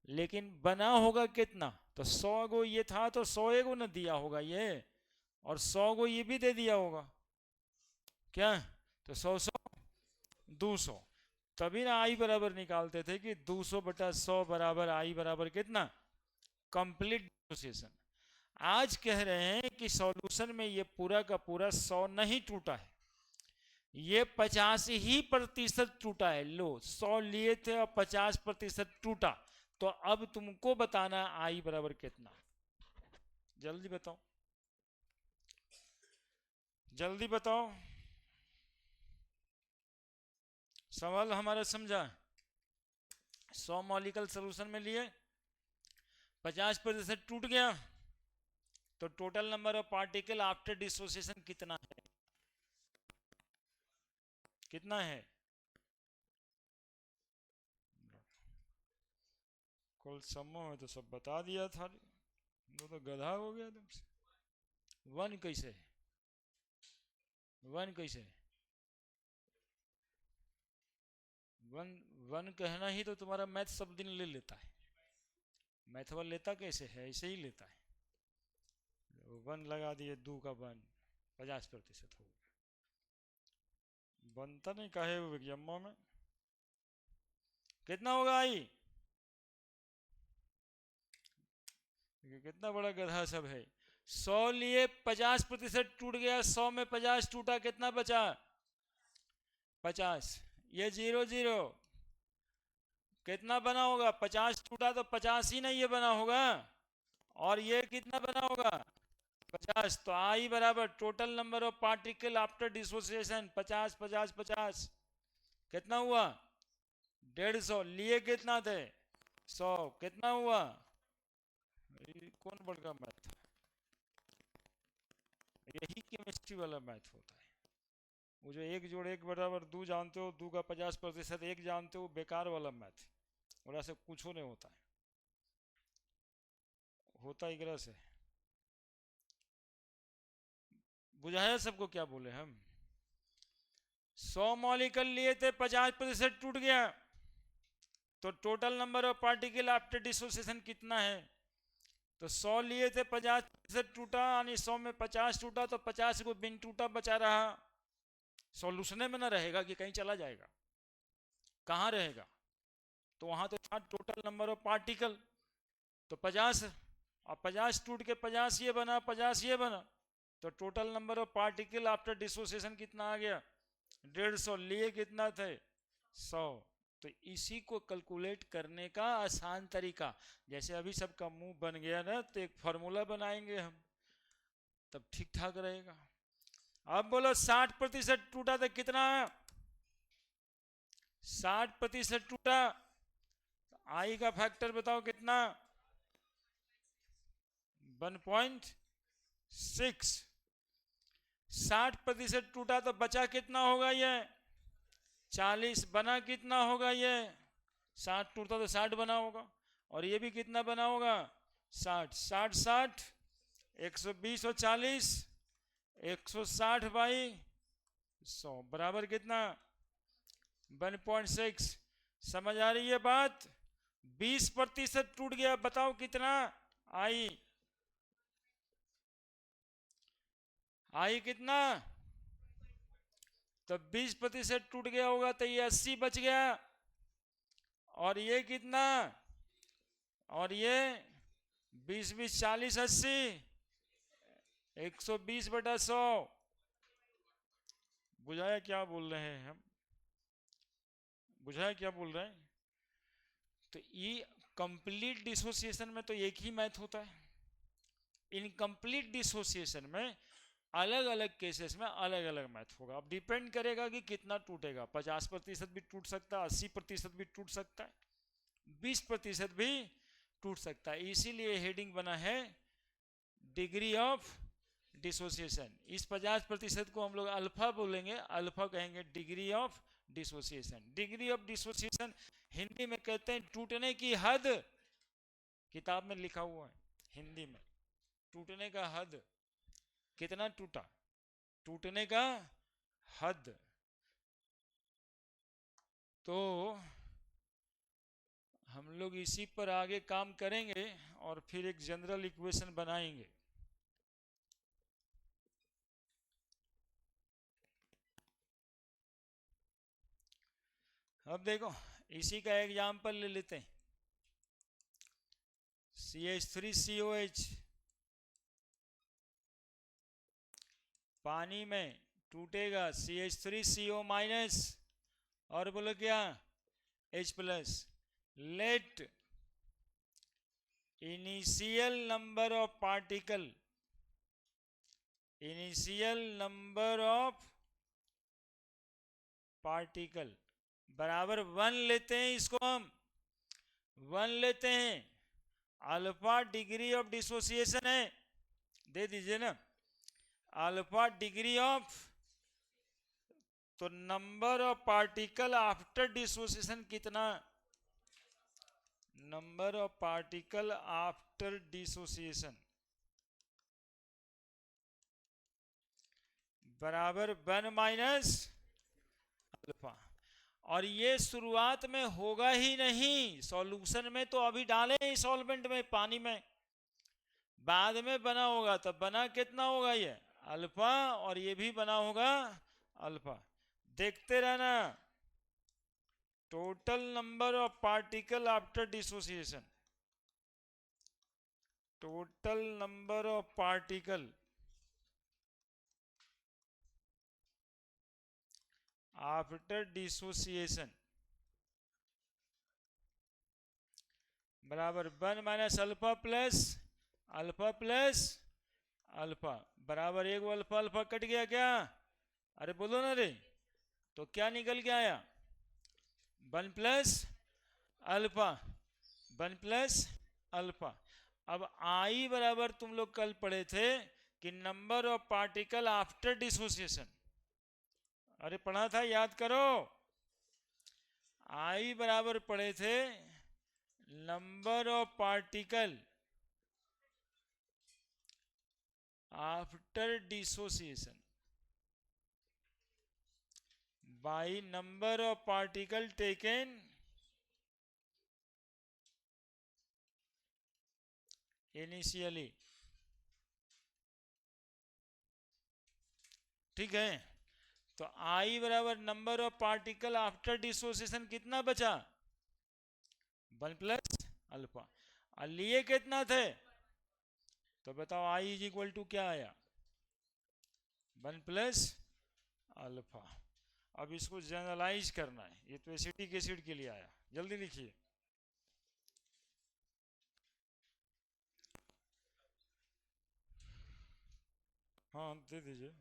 लेकिन बना होगा कितना? तो 100 गो ये था तो 100 गो न दिया होगा ये, और 100 गो ये भी दे दिया होगा क्या? तो 100 200, तभी ना आई बराबर निकालते थे कि 200/100 बराबर आई बराबर कितना? Complete dissociation. आज कह रहे हैं कि सॉल्यूशन में ये पूरा का पूरा 100 नहीं टूटा है, ये 50% टूटा है। लो 100 लिए थे और 50% टूटा, तो अब तुमको बताना आई बराबर कितना, जल्दी बताओ, जल्दी बताओ। सवाल हमारा समझा? 100 मॉलिक्यूल सॉल्यूशन में लिए, 50% टूट गया, तो total number of particle after dissociation कितना है? कितना है? कल समूह में तो सब बता दिया था, वो तो गधा हो गया तुमसे। 1 कैसे? 1 कैसे? 1 कहना ही तो तुम्हारा मैथ सब दिन ले लेता है। मैथवा लेता कैसे है? ऐसे ही लेता है। 1 लगा दिए, 2 का 1, 50% हो गया। बनता नहीं काहे विज्ञान में? कितना होगा आई? कितना बड़ा गधा सब है। 100 लिए 50% टूट गया, 100 में 50 टूटा, कितना बचा? 50। ये 0 0 कितना बना होगा? 50 टूटा तो 50 ही नहीं ये बना होगा, और ये कितना बना होगा? 50। तो आई बराबर total number of particle after dissociation 50 50 50, कितना हुआ? 150। लिए कितना थे? 100, कितना हुआ? कौन बड़का मैथ? यही केमिस्ट्री वाला मैथ होता है। वो जो 1 जोड़ 1 बराबर 2 जानते हो, 2 का 50% 1 जानते हो, बेकार वाला मैथ, और ऐसे कुछ नहीं होता है, होता इकरा से। बुझाया सबको क्या बोले हम? 100 मॉलिक्यूल लिए थे, 50% टूट गया, तो total number of particle after dissociation कितना है? तो 100 लिए थे, 50% टूटा, यानी 100 में 50 टूटा, तो 50 को बिन टूटा बचा रहा। सॉल्यूशन में ना रहेगा कि कहीं चला जाएगा? कहाँ रहेगा? तो वहां तो था टोटल नंबर ऑफ पार्टिकल, तो 50, और 50 टूट के 50 ये बना, 50 ये बना, तो total number of particle after dissociation कितना आ गया? 150। लिए कितना थे? 100। तो इसी को कैलकुलेट करने का आसान तरीका, जैसे अभी सबका मुंह बन गया ना, तो एक फॉर्मूला बनाएंगे हम। तब ठीक ठाक रहेगा। अब बोलो 60% टूटा तो कितना, 60% टूटा, आई का फैक्टर बताओ कितना, 1.6। 60% टूटा तो बचा कितना होगा ये, 40। बना कितना होगा ये, 60 टूटा तो 60 बना होगा, और ये भी कितना बना होगा, 60। 60 60, 120 और 40, 160 बाई 100 बराबर कितना, 1.6। समझ आ रही है बात। 20% टूट गया, बताओ कितना, आई, आई कितना, तो 20% टूट गया होगा तो ये 80 बच गया, और ये कितना, और ये 20 20 40 80, 120/100। बुझाया क्या बोल रहे हैं हम, बुझाया क्या बोल रहे हैं। तो ये कंप्लीट डिसोसिएशन में तो एक ही मैथ होता है, इनकम्प्लीट डिसोसिएशन में अलग अलग केसेस में अलग अलग मैथ होगा। अब डिपेंड करेगा कि कितना टूटेगा, 50% भी टूट सकता है, 80% भी टूट सकता है, 20% भी टूट सकता है। इसीलिए हेडिंग बना है डिग्री ऑफ डिसोसिएशन। इस 50% को हम लोग अल्फा बोलेंगे, अल्फा कहेंगे degree of dissociation. Degree of dissociation Hindi में कहते हैं टूटने की हद, किताब में लिखा हुआ है हिंदी में, टूटने का हद, कितना टूटा, टूटने का हद। तो हम लोग इसी पर आगे काम करेंगे और फिर एक जनरल इक्वेशन बनाएंगे। अब देखो इसी का एग्जाम्पल ले लेते हैं, CH3COH पानी में टूटेगा, CH3CO-, और बोलो क्या, H+। Let initial number of particle, initial number of particle बराबर 1 लेते हैं, इसको हम 1 लेते हैं। अल्फा डिग्री ऑफ डिसोसिएशन है, दे दीजिए ना, अल्फा डिग्री ऑफ, तो number of particle after dissociation कितना, number of particle after dissociation बराबर 1 माइनस अल्फा। और ये शुरुआत में होगा ही नहीं, सॉल्यूशन में तो अभी डाले ही सॉल्वेंट में, पानी में, बाद में बना होगा, तब बना कितना होगा ये अल्फा, और ये भी बना होगा अल्फा। देखते रहना, total number of particle after dissociation, total number of particle after dissociation बराबर 1 minus alpha plus alpha plus alpha बराबर 1 अल्फा, अल्फा कट गया क्या, अरे बोलो ना रे, तो क्या निकल के आया, 1 प्लस अल्फा, 1 प्लस अल्फा। अब आई बराबर तुम लोग कल पढ़े थे कि number of particle after dissociation, अरे पढ़ा था, याद करो, आई बराबर पढ़े थे number of particle after dissociation by number of particle taken initially. ठीक है, तो आई बराबर number of particle after dissociation कितना बचा, 1 प्लस अल्फा, और लिए कितना थे, तो बताओ आई इज इक्वल टू क्या आया, 1 प्लस अल्फा। अब इसको जनरलाइज करना है, ये तो एसिटिक एसिड के लिए आया, जल्दी लिखिए। हाँ दे दीजिए।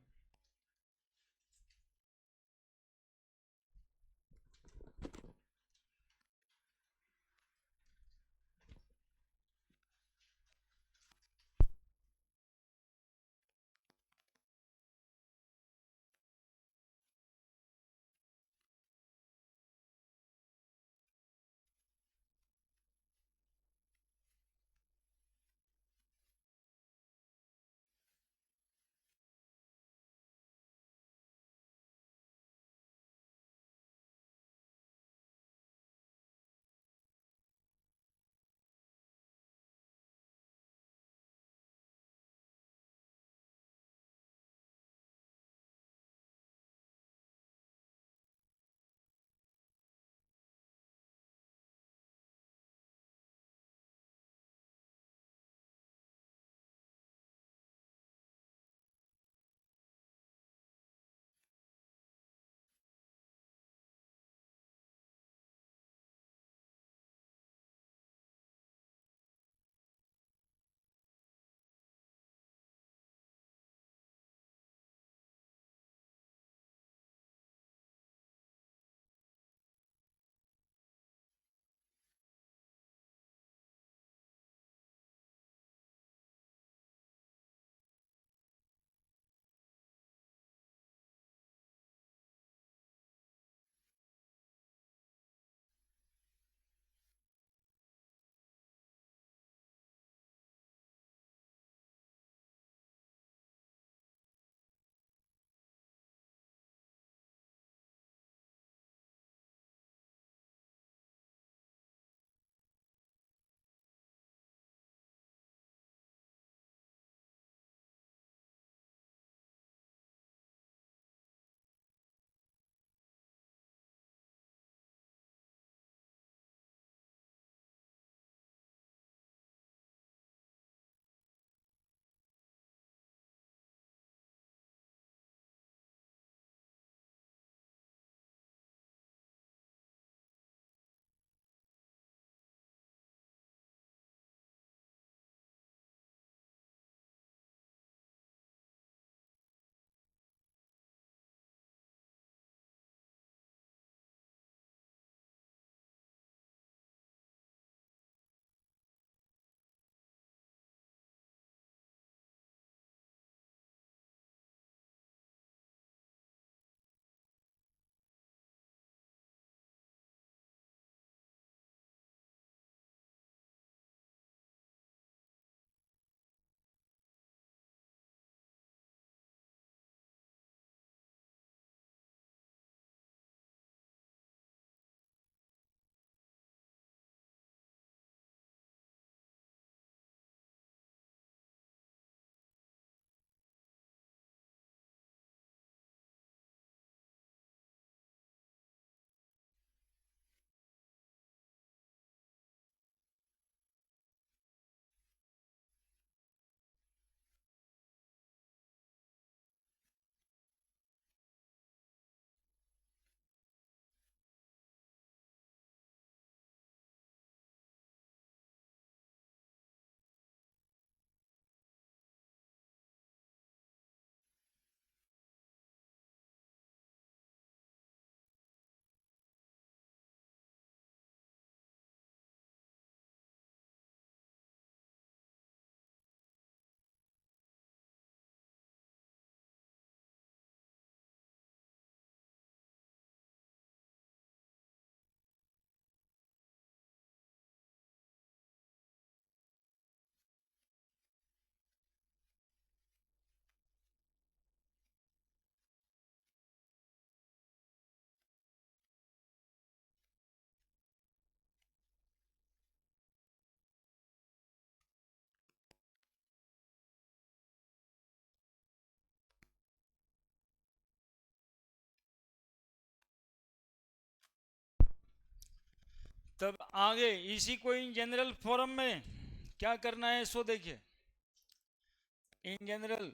तब आगे इसी को इन जनरल फॉरम में क्या करना है सो देखिए। इन जनरल,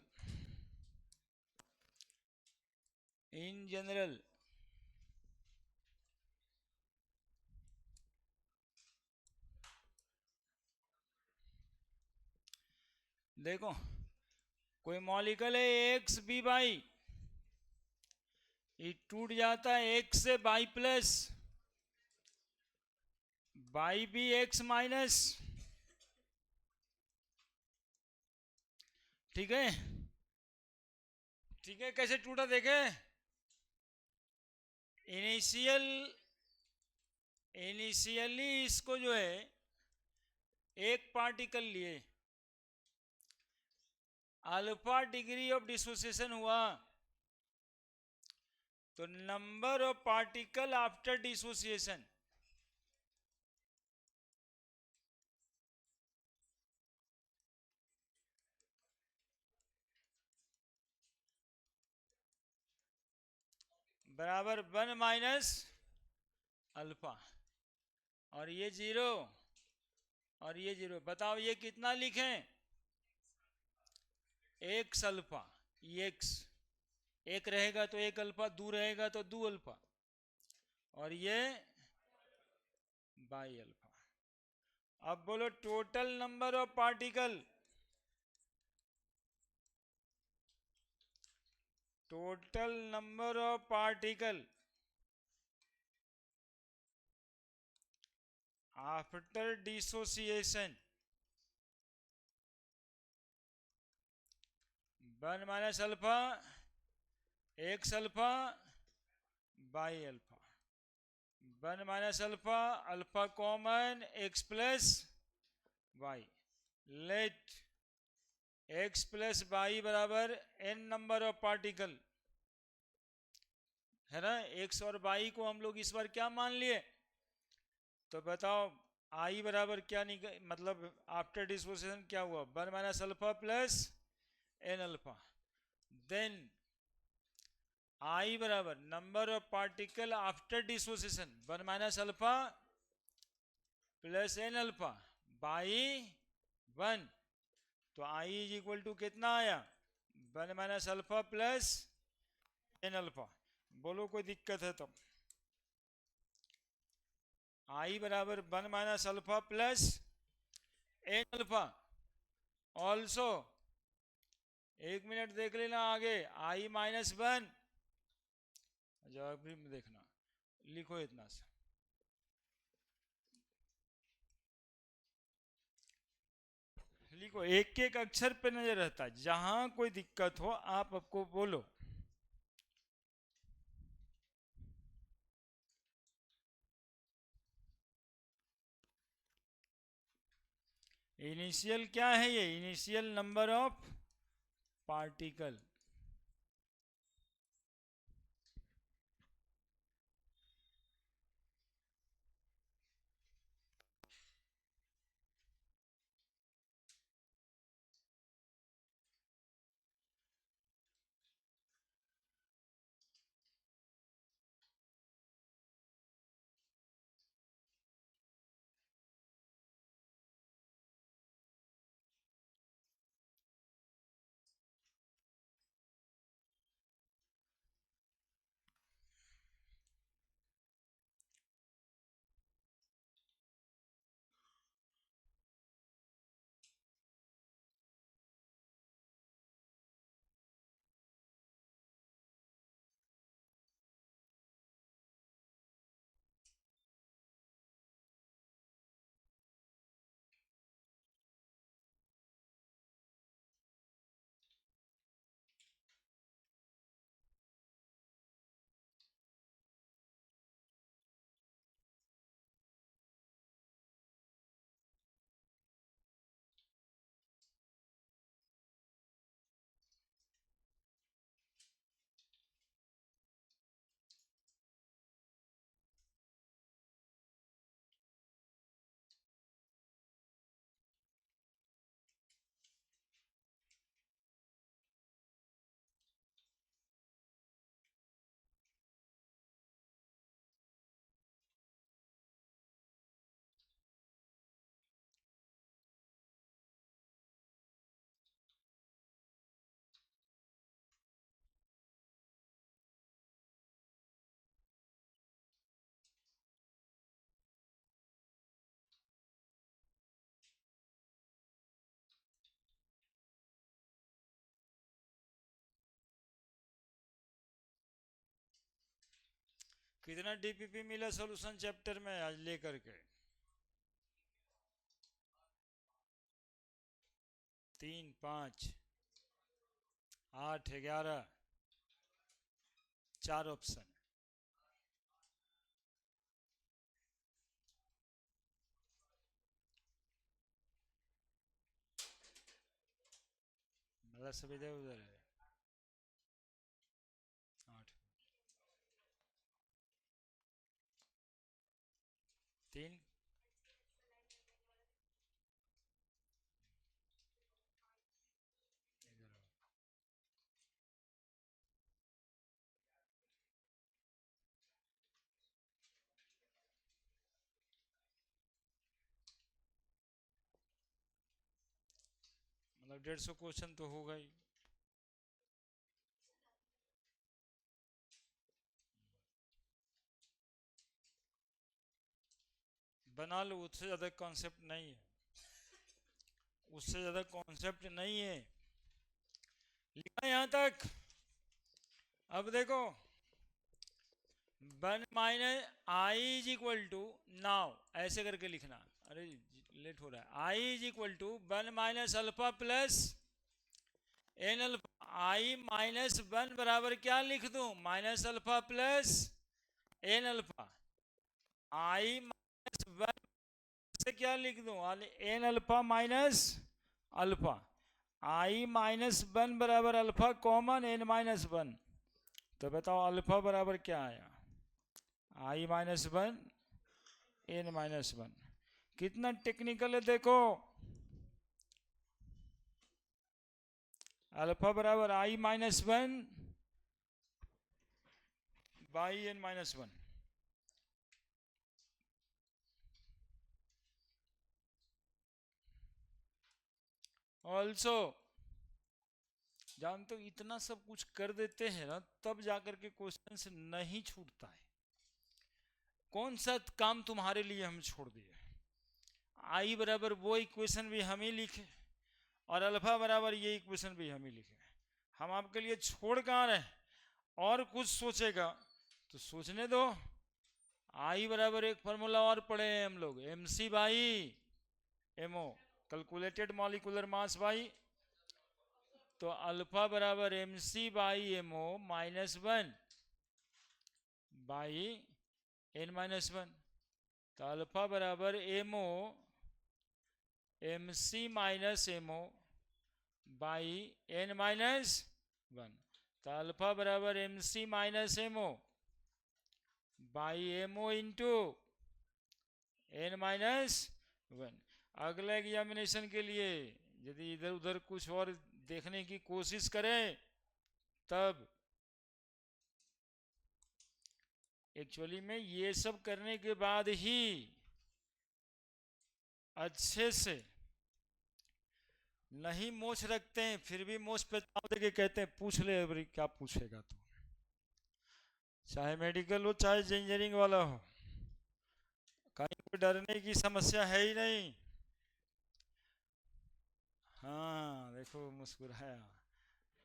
इन जनरल देखो, कोई मॉलिक्यूल है एक्स बी बाई, ये टूट जाता है एक्स से by plus, by B x minus, ठीक है। ठीक है, कैसे टूटा देखे। इनिशियली इसको जो है एक पार्टिकल लिए, अल्फा डिग्री ऑफ डिसोसिएशन हुआ, तो number of particle after dissociation, बराबर 1 माइनस अल्फा, और ये 0 और ये 0। बताओ ये कितना लिखें, एक्स अल्फा, एक्स एक रहेगा तो एक अल्फा, दो रहेगा तो दो अल्फा, और ये बाई अल्फा। अब बोलो total number of particle, total number of particle after dissociation 1 minus alpha, x alpha by alpha, 1 minus alpha, alpha common, x plus y, let x plus y बराबर n number of particle, है ना। X और Y को हम लोग इस बार क्या मान लिए, तो बताओ आई बराबर क्या मतलब आफ्टर डिसोसिएशन क्या हुआ, 1 minus alpha plus n alpha, then i बराबर number of particle after dissociation 1 minus alpha plus n alpha by 1, तो आई इज इक्वल टू कितना आया, 1 minus alpha plus n alpha. बोलो कोई दिक्कत है तो, आई बराबर 1 minus alpha plus n alpha, also एक मिनट देख लेना आगे, आई माइनस 1, जवाब में देखना, लिखो इतना सा, लिखो, एक एक अक्षर पे नजर रहता है, जहां कोई दिक्कत हो आप आपको बोलो। इनिशियल क्या है, ये इनिशियल नंबर ऑफ पार्टिकल, कितना डीपीपी मिला सॉल्यूशन चैप्टर में आज लेकर के? 3, 5, 8, 11, 4 ऑप्शन। मतलब सब इधर उधर है। 8, 3, मतलब 150 क्वेश्चन तो होगा ही। बना लो, उससे ज़्यादा कॉन्सेप्ट नहीं है, उससे ज़्यादा कॉन्सेप्ट नहीं है। लिखा यहाँ तक? अब देखो, 1 - I = नाउ ऐसे करके लिखना। अरे लेट हो रहा है। I = 1 - alpha plus n alpha. I - 1 बराबर क्या लिख दूं? -Alpha plus n alpha. I - 1 से क्या लिख दूं? N alpha minus alpha. I - 1 बराबर अल्फा कॉमन n-1। तो बताओ अल्फा बराबर क्या आया? I - 1 n-1। कितना टेक्निकल है देखो। अल्फा बराबर I - 1 बाई n-1। ऑल्सो जानते हो, इतना सब कुछ कर देते हैं ना, तब जाकर के क्वेश्चन से नहीं छूटता है। कौन सा काम तुम्हारे लिए हम छोड़ दिए? आई बराबर वो इक्वेशन भी हम ही लिखे, और अल्फा बराबर ये इक्वेशन भी हम ही लिखे। हम आपके लिए छोड़ कहाँ रहे? और कुछ सोचेगा तो सोचने दो। आई बराबर एक फॉर्मूला और पढ़े हैं हम लोग, M C by MO, calculated molecular mass by. तो अल्फा बराबर M C by MO -1 by n-1। तो अल्फा बराबर MO M C minus MO by n-1। तो अल्फा बराबर M C minus MO by MO into n-1। अगले examination के लिए यदि इधर उधर कुछ और देखने की कोशिश करें, तब एक्चुअली में ये सब करने के बाद ही अच्छे से नहीं मोछ रखते हैं, फिर भी मोछ पे ताव देके कहते हैं पूछ ले। अभी क्या पूछेगा तू? चाहे मेडिकल हो चाहे इंजीनियरिंग वाला हो, कहीं कोई डरने की समस्या है ही नहीं। हाँ देखो मुस्कुराया।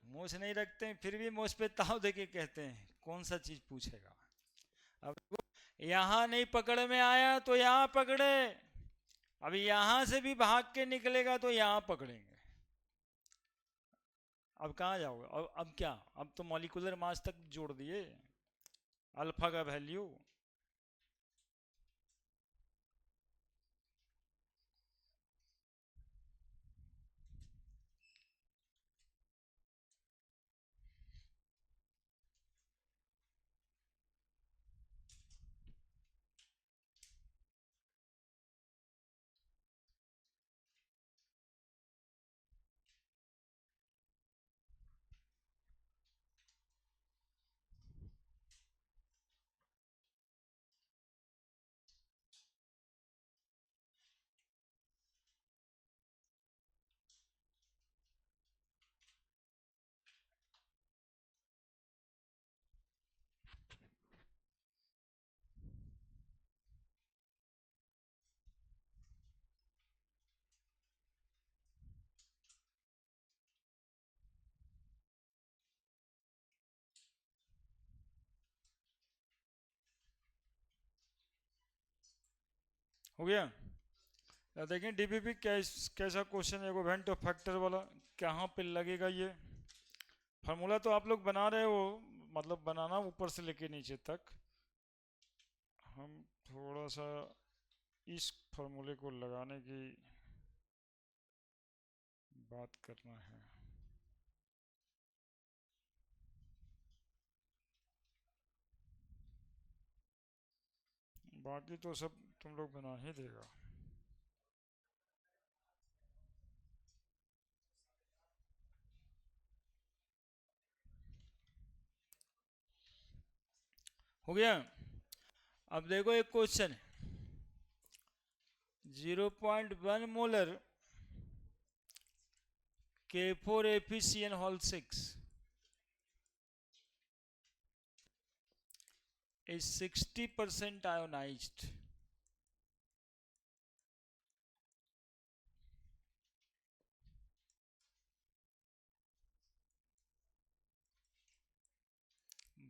मोछ नहीं रखते हैं, फिर भी मोछ पे ताव देके कहते हैं कौन सा चीज पूछेगा। अब यहाँ नहीं पकड़ में आया तो यहाँ पकड़े, अभी यहां से भी भाग के निकलेगा तो यहाँ पकड़ेंगे। अब कहाँ जाओगे? अब क्या? अब तो मॉलिक्यूलर मास तक जोड़ दिए, अल्फा का वैल्यू। हो गया। अब देखें डीबीपी कैसा क्वेश्चन है, वो वेंट ऑफ फैक्टर वाला, कहाँ पे लगेगा ये फार्मूला। तो आप लोग बना रहे हो, मतलब बनाना ऊपर से लेके नीचे तक। हम थोड़ा सा इस फार्मूले को लगाने की बात करना है। बाकी तो सब तुम लोग बना ही देगा। हो गया। अब देखो एक question, 0.1 molar K4FeCN6 is 60% ionized.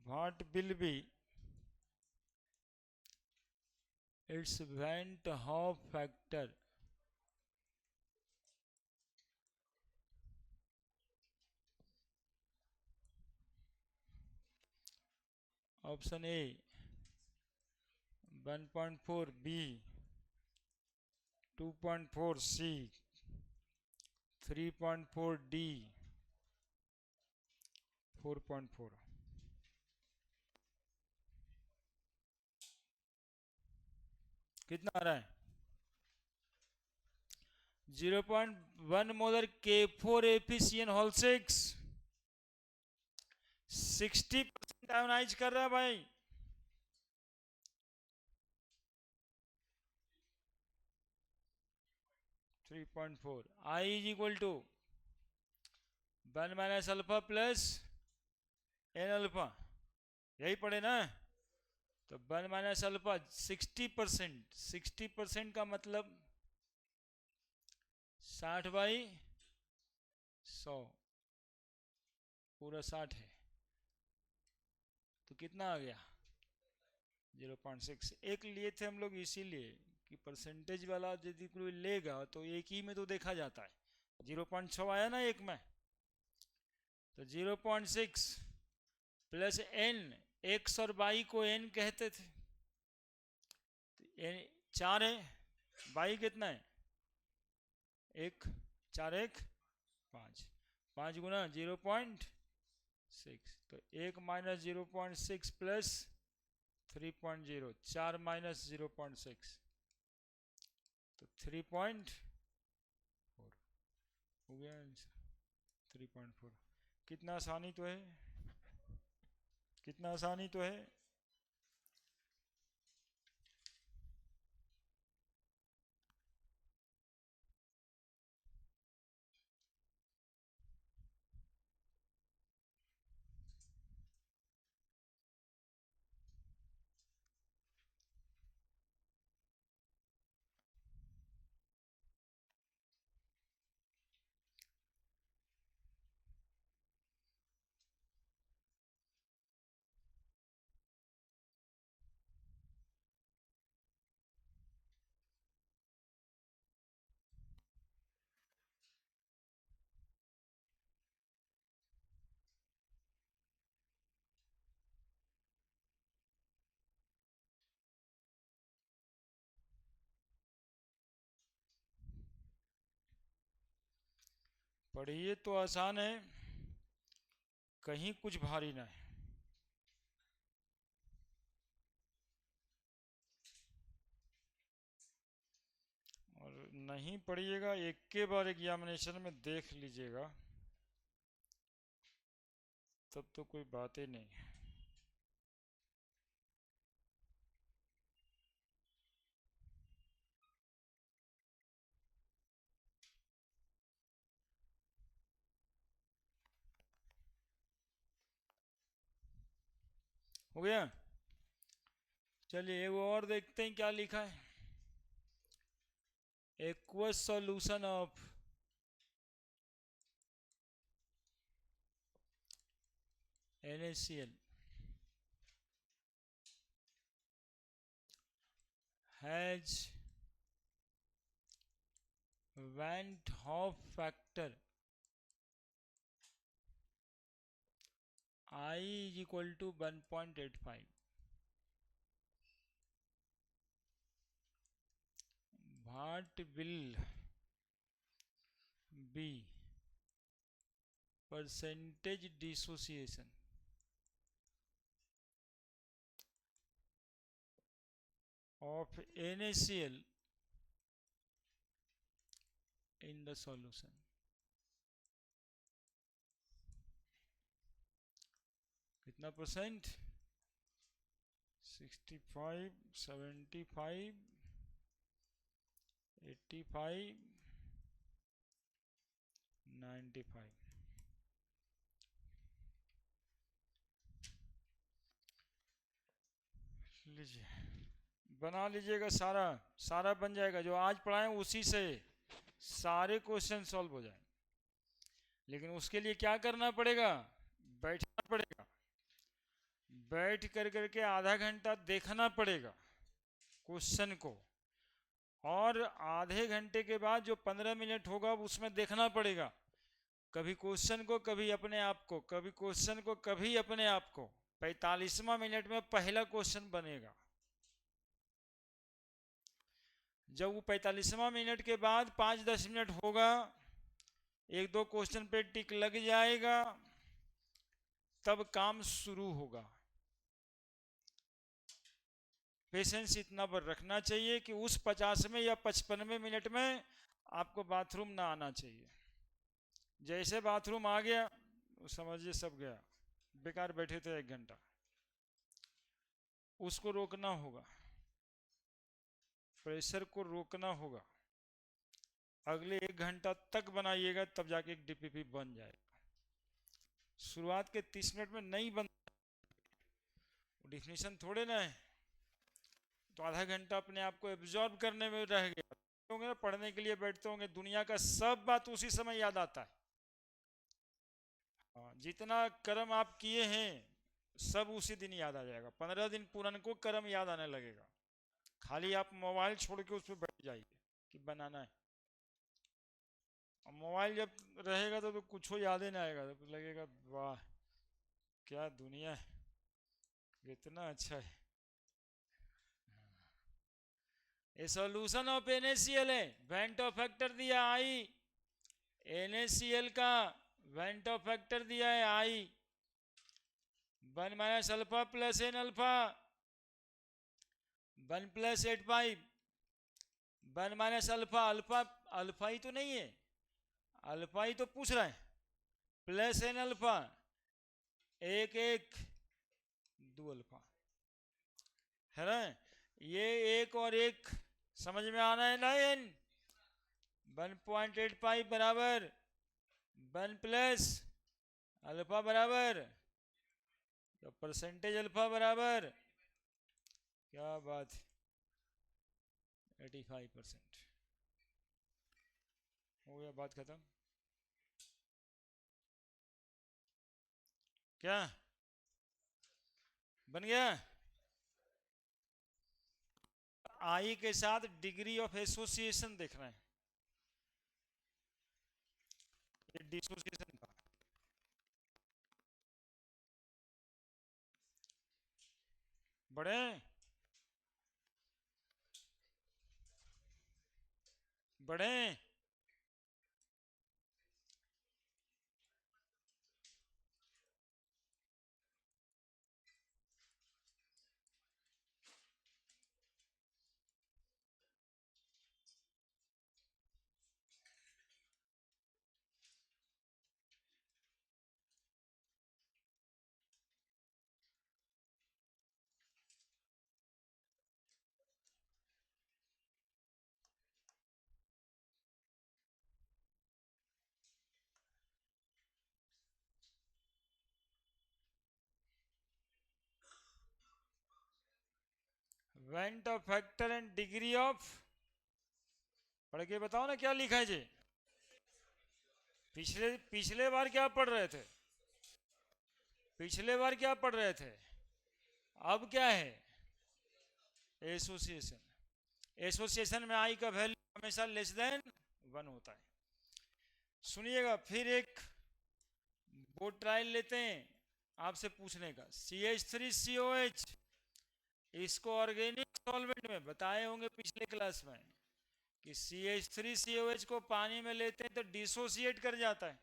What will be its Van 't Hoff factor? Option A 1.4, B 2.4, C 3.4, D 4.4। कितना आ रहा है? 0.1 मोलर K4FeCN6 60% आयोनाइज कर रहा है भाई। 3.4 I is equal to 1 minus alpha plus n alpha, यही पढ़े ना। तो 1 माइनस अल्फा 60%, 60% का मतलब 60/100, पूरा 60 है, तो कितना आ गया? 0.6। एक लिए थे हम लोग इसीलिए कि परसेंटेज वाला यदि कोई लेगा तो एक ही में तो देखा जाता है। 0.6 आया ना एक में, तो 0.6 प्लस एन, एक्स और वाई को एन कहते थे, तो एन 4 है, वाई कितना है? 1, 4 1 5, 5 गुना 0.6, तो 1 माइनस 0.6 प्लस 3.0, 4 माइनस 0.6 तो 3.4 हो गया आंसर। 3.4। कितना आसानी तो है, कितना आसानी तो है। पढ़िए तो आसान है, कहीं कुछ भारी ना है। और नहीं पढ़िएगा, एक के बार एग्जामिनेशन में देख लीजिएगा, तब तो कोई बात ही नहीं। हो गया। चलिए वो और देखते हैं क्या लिखा है। Aqueous solution of NaCl has Van't Hoff factor I is equal to 1.85. What will be percentage dissociation of NaCl in the solution? कितना परसेंट? 65, 75, 85, 95. लीजिए, बना लीजिएगा, सारा सारा बन जाएगा। जो आज पढ़ाएं उसी से सारे क्वेश्चन सॉल्व हो जाए। लेकिन उसके लिए क्या करना पड़ेगा? बैठना पड़ेगा, बैठ कर करके आधा घंटा देखना पड़ेगा क्वेश्चन को, और आधे घंटे के बाद जो 15 मिनट होगा उसमें देखना पड़ेगा कभी क्वेश्चन को, कभी अपने आप को, कभी क्वेश्चन को, कभी अपने आप को। 45वां मिनट में पहला क्वेश्चन बनेगा। जब वो 45वां मिनट के बाद 5-10 मिनट होगा, एक दो क्वेश्चन पे टिक लग जाएगा, तब काम शुरू होगा। पेशेंस इतना पर रखना चाहिए कि उस 50वें या 55वें मिनट में आपको बाथरूम ना आना चाहिए। जैसे बाथरूम आ गया समझिए सब गया, बेकार बैठे थे 1 घंटा। उसको रोकना होगा, प्रेशर को रोकना होगा। अगले 1 घंटा तक बनाइएगा, तब जाके एक डीपीपी बन जाएगा। शुरुआत के 30 मिनट में नहीं बन, डिफिनेशन थोड़े ना है, तो आधा घंटा अपने आप को एब्जॉर्ब करने में रह गया होंगे। पढ़ने के लिए बैठते होंगे, दुनिया का सब बात उसी समय याद आता है। जितना कर्म आप किए हैं सब उसी दिन याद आ जाएगा। 15 दिन पुराने को कर्म याद आने लगेगा। खाली आप मोबाइल छोड़ के उस पर बैठ जाइए कि बनाना है। और मोबाइल जब रहेगा तो कुछ याद ही नहीं आएगा, तो लगेगा वाह क्या दुनिया है, कितना अच्छा है। ए सॉल्यूशन ऑफ NaCl है, वेंट ऑफ फैक्टर दिया आई, NaCl का वेंट ऑफ फैक्टर दिया है i, 1 minus alpha plus n alpha, 1 plus 85, 1 minus alpha, alpha alpha ही तो नहीं है, अल्फा ही तो पूछ रहा है, प्लस एन अल्फा, 1 1 2 अल्फा है ना। ये 1 और 1 समझ में आना है ना। एन 1.85 बराबर 1 प्लस अल्फा बराबर, तो परसेंटेज अल्फा बराबर, क्या बात, 85%। हो गया, बात खत्म। क्या बन गया? आई के साथ डिग्री ऑफ एसोसिएशन देखना है, डिसोसिएशन का। बड़े बड़े went Hoff factor and degree of, पढ़ के बताओ ना क्या लिखा है जी। पिछले पिछले बार क्या पढ़ रहे थे? पिछले बार क्या पढ़ रहे थे? अब क्या है? एसोसिएशन। एसोसिएशन में आई का वैल्यू हमेशा लेस देन 1 होता है। सुनिएगा फिर एक वो ट्रायल लेते हैं आपसे पूछने का। CH3COH, इसको ऑर्गेनिक सॉल्वेंट में बताए होंगे पिछले क्लास में कि CH3COH को पानी में लेते हैं तो डिसोसिएट कर जाता है,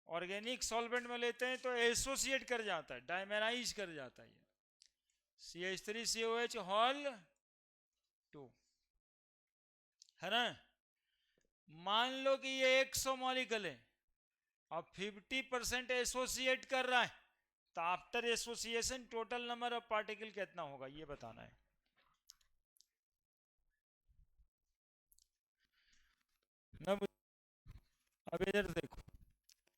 ऑर्गेनिक सॉल्वेंट में लेते हैं तो एसोसिएट कर जाता है, डायमेराइज कर जाता है। CH3COH हॉल 2 है ना। मान लो कि ये 100 मॉलिक्यूल है और 50% एसोसिएट कर रहा है, तो after association total number of particle कितना होगा ये बताना है। अब इधर देखो,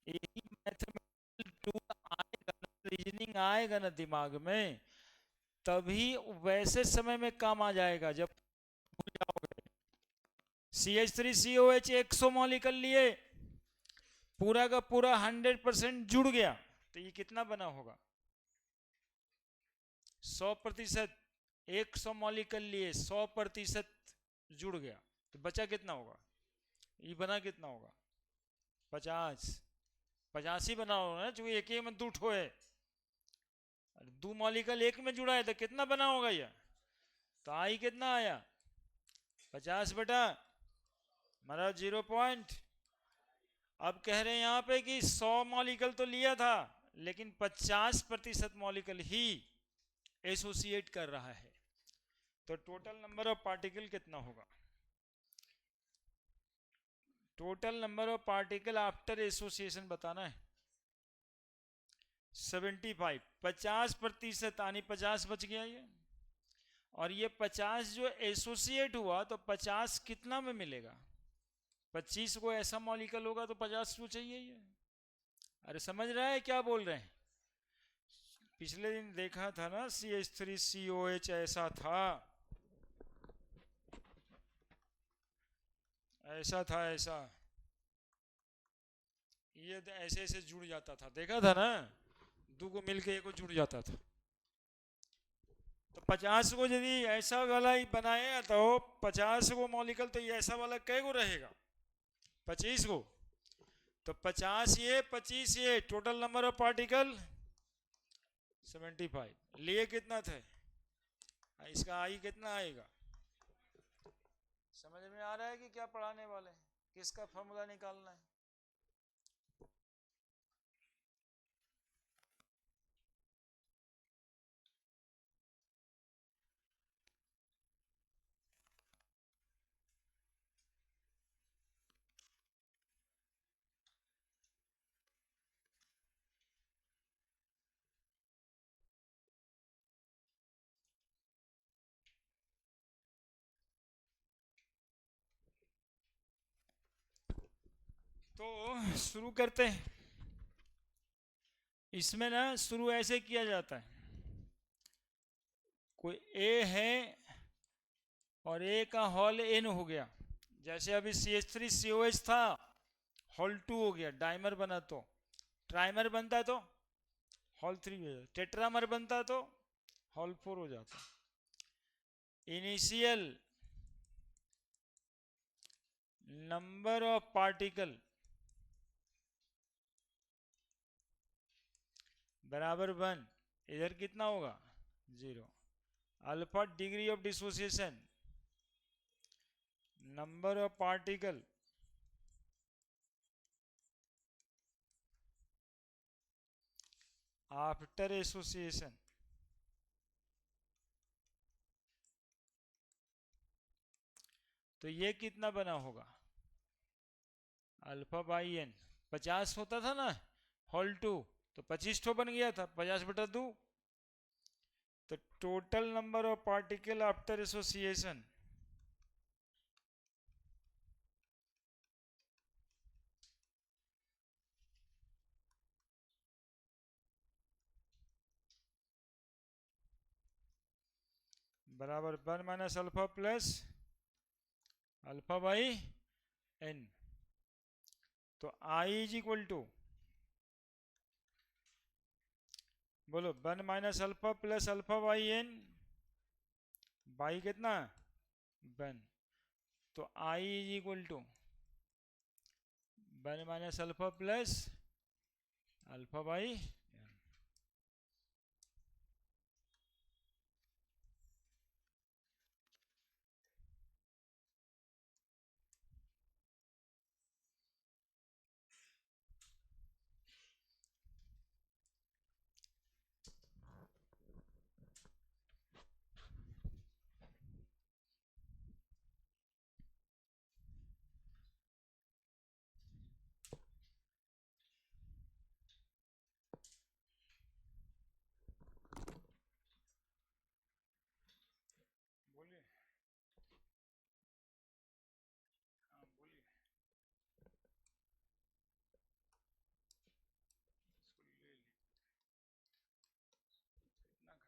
यही मैथमेटिकल टूल आएगा ना, रीजनिंग आएगा ना दिमाग में, तभी वैसे समय में काम आ जाएगा जब भूल जाओगे। CH3COH 100 मॉलिक्यूल लिए, पूरा का पूरा 100% जुड़ गया, तो ये कितना बना होगा? 100%। 100 मॉलिक्यूल लिए 100% जुड़ गया, तो बचा कितना होगा? ये बना कितना होगा? 50। 50 ही बना होगा ना, क्योंकि एक में दो ठो है, दो मॉलिक्यूल एक में जुड़ा है, तो कितना बना होगा ये? तो आई कितना आया? 50 बटा हमारा 0 पॉइंट। अब कह रहे हैं यहाँ पे कि 100 मॉलिक्यूल तो लिया था, लेकिन 50% मॉलिक्यूल ही एसोसिएट कर रहा है, तो टोटल नंबर ऑफ पार्टिकल कितना होगा? Total number of particle after association बताना है। 75। 50% यानी 50 बच गया ये, और ये 50 जो एसोसिएट हुआ तो 50 कितना में मिलेगा? 25 को ऐसा मॉलिक्यूल होगा तो 50 को चाहिए ये। अरे समझ रहा है क्या बोल रहे हैं? पिछले दिन देखा था ना, CH3COH ऐसा था, ऐसा था, ऐसा ये ऐसे ऐसे जुड़ जाता था, देखा था ना, दो को मिलके एक को जुड़ जाता था। तो 50 को यदि ऐसा वाला ही बनाए तो 50 को मॉलिक्यूल, तो ये ऐसा वाला कै को रहेगा? 25 को। तो 50 ये 25 ये, टोटल नंबर ऑफ पार्टिकल 75। लिए कितना थे? इसका आई कितना आएगा? समझ में आ रहा है कि क्या पढ़ाने वाले हैं, किसका फॉर्मूला निकालना है? तो शुरू करते हैं। इसमें ना शुरू ऐसे किया जाता है, कोई ए है और ए का हॉल n हो गया, जैसे अभी CH3COH था, हॉल 2 हो गया, डाइमर बना तो, ट्राइमर बनता तो हॉल 3 हो जाता, टेट्रामर बनता तो हॉल 4 हो जाता। इनिशियल नंबर ऑफ पार्टिकल बराबर 1, इधर कितना होगा? 0। Alpha degree of dissociation, number of particle after association, तो ये कितना बना होगा? Alpha by N. 50 होता था ना हॉल 2, तो 25 ठो बन गया था, 50 बटा 2, तो total number of particle after association बराबर 1 minus alpha plus alpha by n. तो आई इज इक्वल टू, बोलो, 1 minus alpha plus alpha by n, by कितना? 1। तो i is equal to one minus alpha plus alpha by n. बोलिए, हाँ बोलिए, इसको ले ली, कितना का है?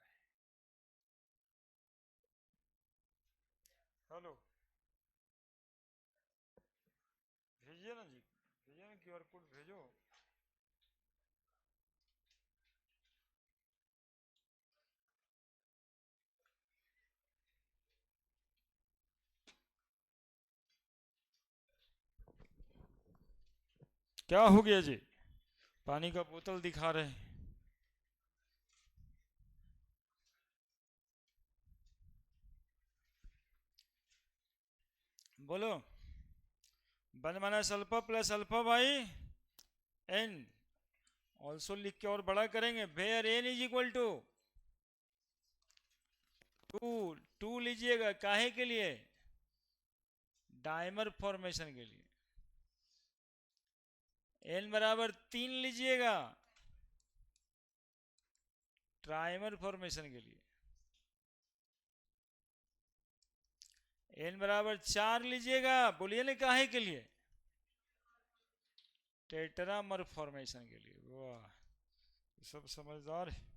हेलो, भेजिए ना जी, भेजिए ना, क्यूआर कोड भेजो। क्या हो गया जी? पानी का बोतल दिखा रहे हैं। बोलो, one minus alpha plus alpha by n. Also लिख के और बड़ा करेंगे, where n is equal to two. Two लीजिएगा, काहे के लिए? डायमर फॉर्मेशन के लिए। एन बराबर 3 लीजिएगा, ट्राइमर फॉर्मेशन के लिए। एन बराबर 4 लीजिएगा, बोलिए ना काहे के लिए? टेट्रामर फॉर्मेशन के लिए। वाह, सब समझदार है।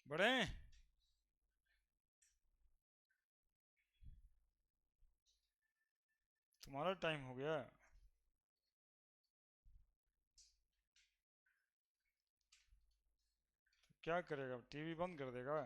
बड़े, तुम्हारा टाइम हो गया। क्या करेगा, टीवी बंद कर देगा?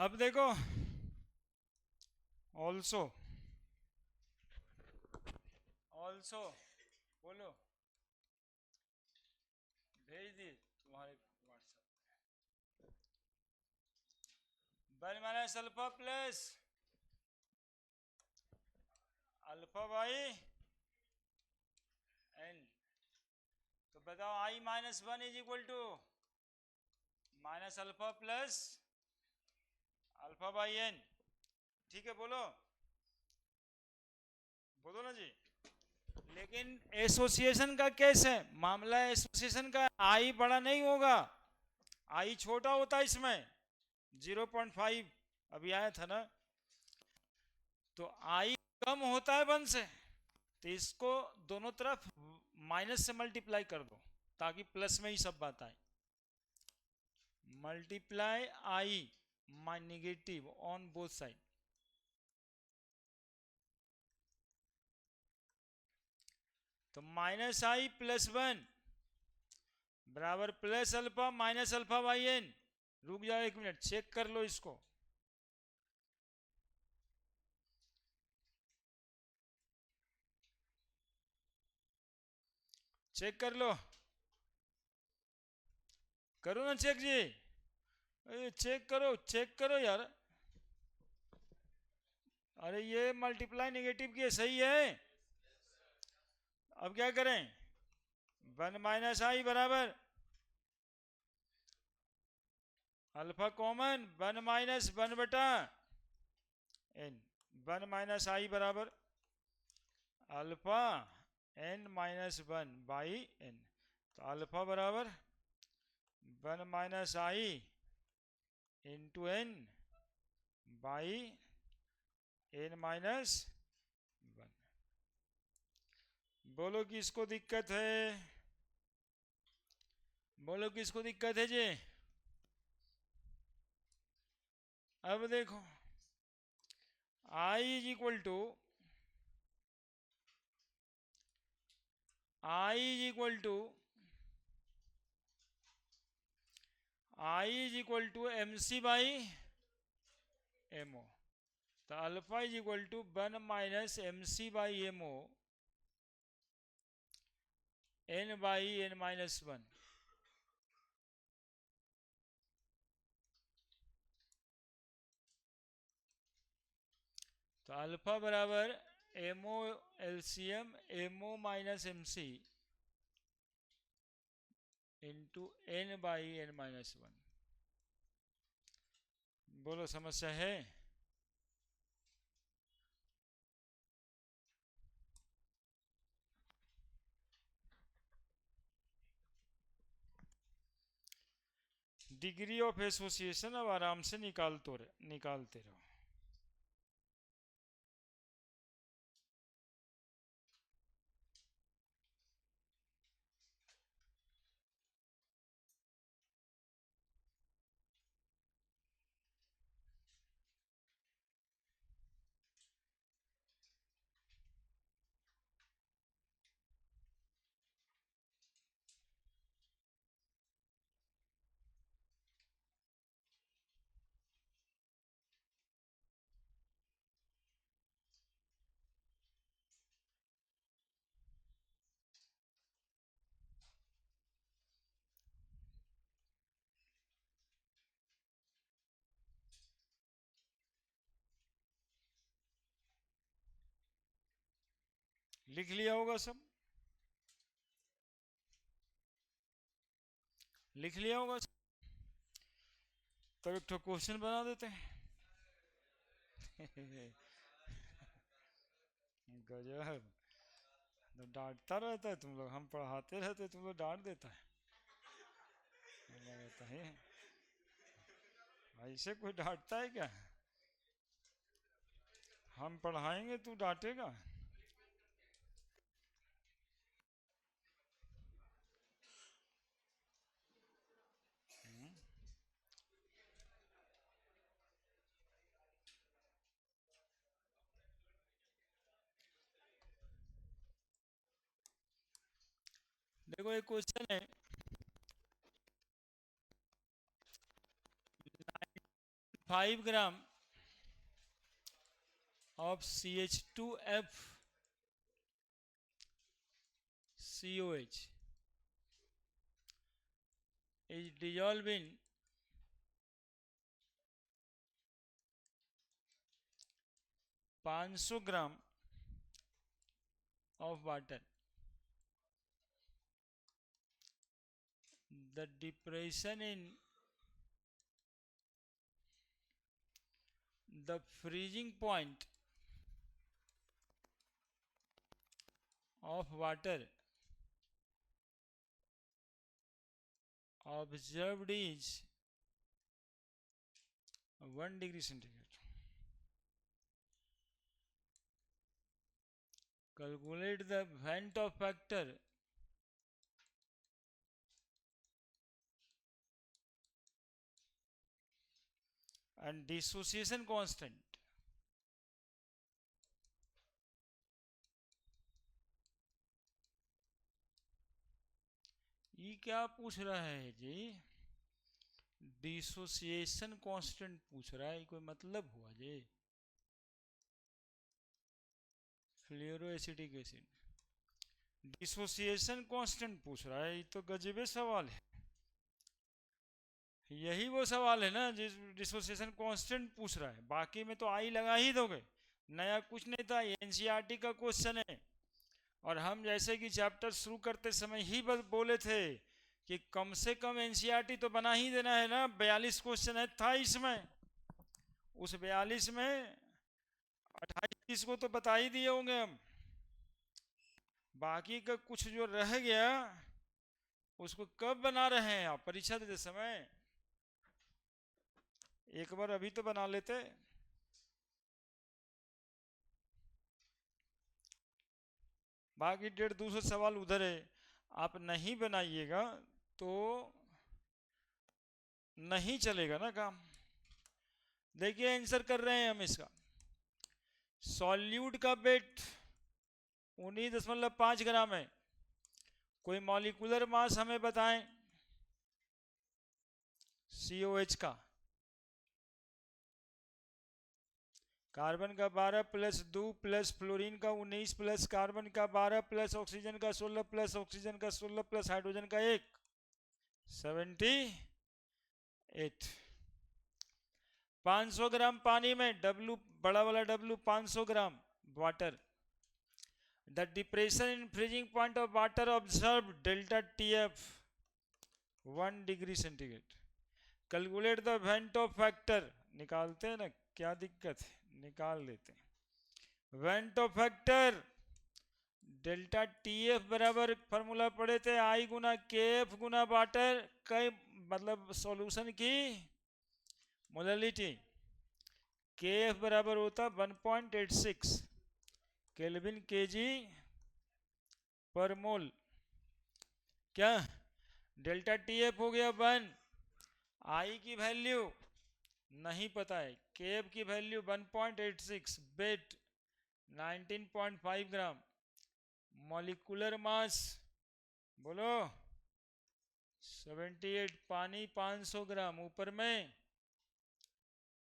अब देखो, ऑल्सो, ऑल्सो बोलो, भेज दी तुम्हारे WhatsApp. One minus alpha plus alpha by n. तो बताओ, i minus one is equal to minus alpha plus alpha by n. ठीक है, बोलो, बोलो ना जी। लेकिन एसोसिएशन का केस है, मामला एसोसिएशन का, आई बड़ा नहीं होगा, आई छोटा होता है इसमें, 0.5 अभी आया था ना। तो आई कम होता है वन से, तो इसको दोनों तरफ माइनस से मल्टीप्लाई कर दो, ताकि प्लस में ही सब बात आए। Multiply i my negative on both side. तो माइनस आई प्लस वन बराबर plus alpha minus alpha by n. रुक जाओ एक मिनट, चेक कर लो इसको। चेक कर लो, करो ना चेक जी, चेक करो यार। अरे ये मल्टीप्लाई नेगेटिव की है, सही है। अब क्या करें, 1 - i बराबर अल्फा कॉमन 1 - 1 बटा n। 1 - i बराबर अल्फा n-1/n। तो अल्फा बराबर 1 - i into n by n-1। बोलो किसको दिक्कत है, बोलो किसको दिक्कत है जी। अब देखो i is equal to i is equal to M C by M O. तो alpha is equal to 1 - mc/mo n/n-1। तो अल्फा बराबर MO LCM MO minus MC into n/n-1। बोलो समस्या है। डिग्री ऑफ एसोसिएशन अब आराम से निकालते रहो। लिख लिया होगा सब, लिख लिया होगा सब। तब एक क्वेश्चन बना देते हैं। गजब, तो डांटता रहता है तुम लोग, हम पढ़ाते रहते तुम लोग डांट देता है। रहता है ऐसे कोई डांटता है क्या, हम पढ़ाएंगे तू डांटेगा। देखो एक क्वेश्चन है, 5 ग्राम of CH2FCOH is dissolved in 500 gram of water. The depression in the freezing point of water observed is 1 degree centigrade. Calculate the Van't Hoff factor and dissociation constant. ये क्या पूछ रहा है जी, डिसोसिएशन कांस्टेंट पूछ रहा है, कोई मतलब हुआ जी। फ्लोरोएसिटिक एसिड डिसोसिएशन कांस्टेंट पूछ रहा है, ये तो गजबे सवाल है। यही वो सवाल है ना जिस डिसोसिएशन कांस्टेंट पूछ रहा है, बाकी में तो आई लगा ही दोगे, नया कुछ नहीं था, एनसीईआरटी का क्वेश्चन है। और हम जैसे कि चैप्टर शुरू करते समय ही बोले थे कि कम से कम एनसीईआरटी तो बना ही देना है ना, 42 क्वेश्चन है था इसमें, उस 42 में 28 को तो बता ही दिए होंगे हम, बाकी का कुछ जो रह गया उसको कब बना रहे हैं आप, परीक्षा देते समय? एक बार अभी तो बना लेते। बाकी 150-200 सवाल उधर है, आप नहीं बनाइएगा तो नहीं चलेगा ना काम। देखिए आंसर कर रहे हैं हम इसका। सॉल्यूट का वेट 19.5 ग्राम है। कोई मॉलिक्यूलर मास हमें बताएं COH का। कार्बन का 12 प्लस 2 प्लस फ्लोरीन का 19 प्लस कार्बन का 12 प्लस ऑक्सीजन का 16 प्लस ऑक्सीजन का 16 प्लस हाइड्रोजन का 1, 78। 500 ग्राम पानी में W, बड़ा वाला W 500 gram water. The depression in freezing point of water observe delta TF 1 degree centigrade. Calculate the Vento factor, निकालते हैं ना, क्या दिक्कत है, निकाल लेते हैं। वेंटो फैक्टर डेल्टा TF बराबर फॉर्मूला पढ़े थे I Guna KF Guna water, कई मतलब सॉल्यूशन की मोलैलिटी। KF बराबर होता 1.86 केल्विन kg पर मोल। क्या डेल्टा TF हो गया 1, I की वैल्यू नहीं पता है, KF की वैल्यू 1.86, वेट 19.5 ग्राम, मॉलिक्यूलर मास बोलो 78, पानी 500 ग्राम, ऊपर में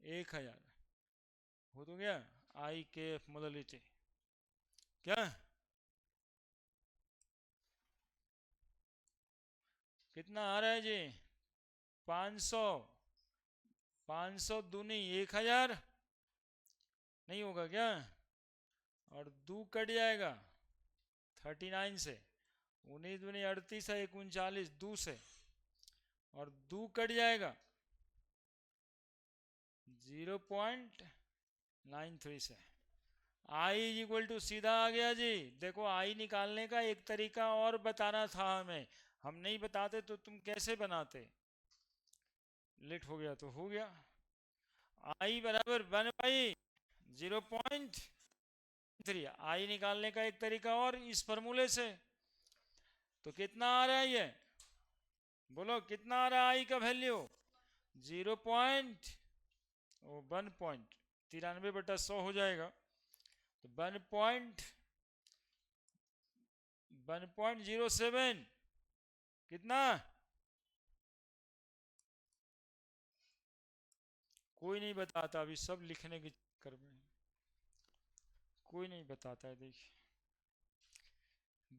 1000, हो तो गया IKF मोलैलिटी। क्या कितना आ रहा है जी? 500, 500 दूनी 1000 नहीं होगा क्या? और 2 कट जाएगा 39 से, 19 दूनी 38 है, 39 2 से, और 2 कट जाएगा 0.93 से। आई इक्वल टू सीधा आ गया जी। देखो आई निकालने का एक तरीका और बताना था हमें, हम नहीं बताते तो तुम कैसे बनाते, लेट हो गया तो हो गया। आई बराबर 1/0.3, आई निकालने का एक तरीका और इस फॉर्मूले से। तो कितना आ रहा है ये, बोलो कितना आ रहा है आई का वैल्यू? 1.93/100 हो जाएगा, तो 1.07 कितना? कोई नहीं बताता, अभी सब लिखने के चक्कर में कोई नहीं बताता है। देखिए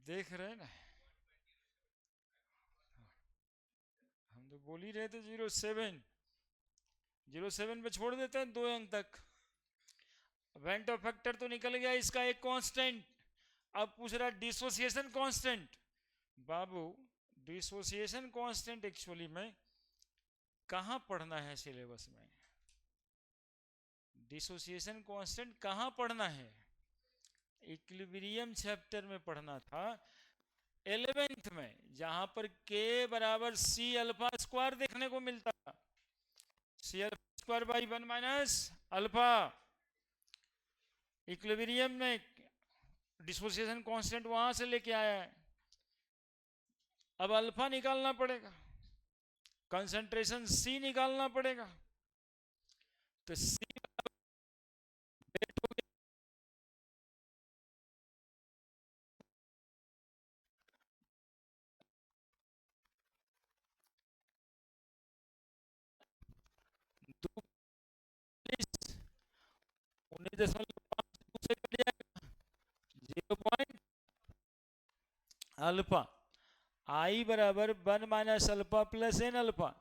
देख रहे हैं ना, हम तो बोल ही रहे थे 07, 07 पे छोड़ देते हैं 2 अंक तक। वेंटो फैक्टर तो निकल गया, इसका एक कांस्टेंट। अब पूछ रहा डिसोसिएशन कांस्टेंट। बाबू डिसोसिएशन कांस्टेंट एक्चुअली में कहाँ पढ़ना है सिलेबस में? डिसोसिएशन कांस्टेंट कहाँ पढ़ना है? इक्विलिब्रियम चैप्टर में पढ़ना था 11th में, जहां पर K बराबर C अल्फा स्क्वायर देखने को मिलता था, C alpha square by 1 minus alpha. Equilibrium में डिसोसिएशन कांस्टेंट वहां से लेके आया है, अब अल्फा निकालना पड़ेगा, कंसंट्रेशन C निकालना पड़ेगा। तो C अल्फा, आई बराबर 1 minus alpha plus n alpha.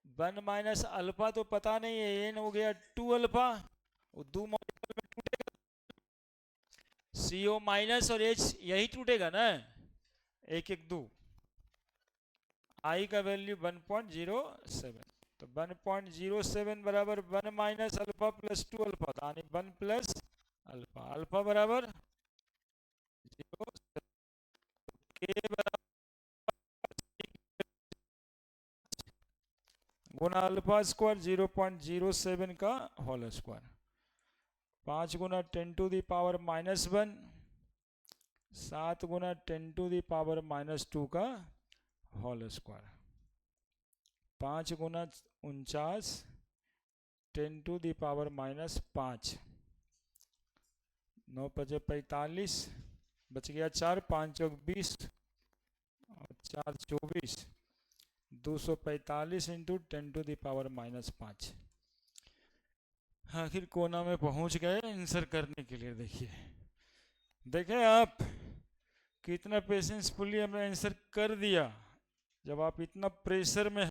1 minus alpha तो पता नहीं है, एन हो गया 2 अल्फा, दो मॉलिक्यूल में टूटेगा, CO माइनस और H यही टूटेगा ना, एक एक दो, आई का वैल्यू 1.07, तो 1.07 बराबर 1 माइनस अल्फा प्लस 2 अल्फा, यानी 1 प्लस अल्फा, अल्फा बराबर 0, के बराबर गुना अल्फा स्क्वायर 0.07 का होल स्क्वायर, 5 गुना 10 टू द पावर -1, 7 गुना 10 टू द पावर -2 का होल स्क्वायर, 5 गुना 49 10 टू द पावर -5, 9 पचे 45, बच गया 4, 5 चौक 20 और 4 24, 245 इंटू 10 टू द पावर -5। आखिर कोना में पहुंच गए आंसर करने के लिए। देखिए देखें आप कितना पेशेंसफुली हमने आंसर कर दिया। जब आप इतना प्रेशर में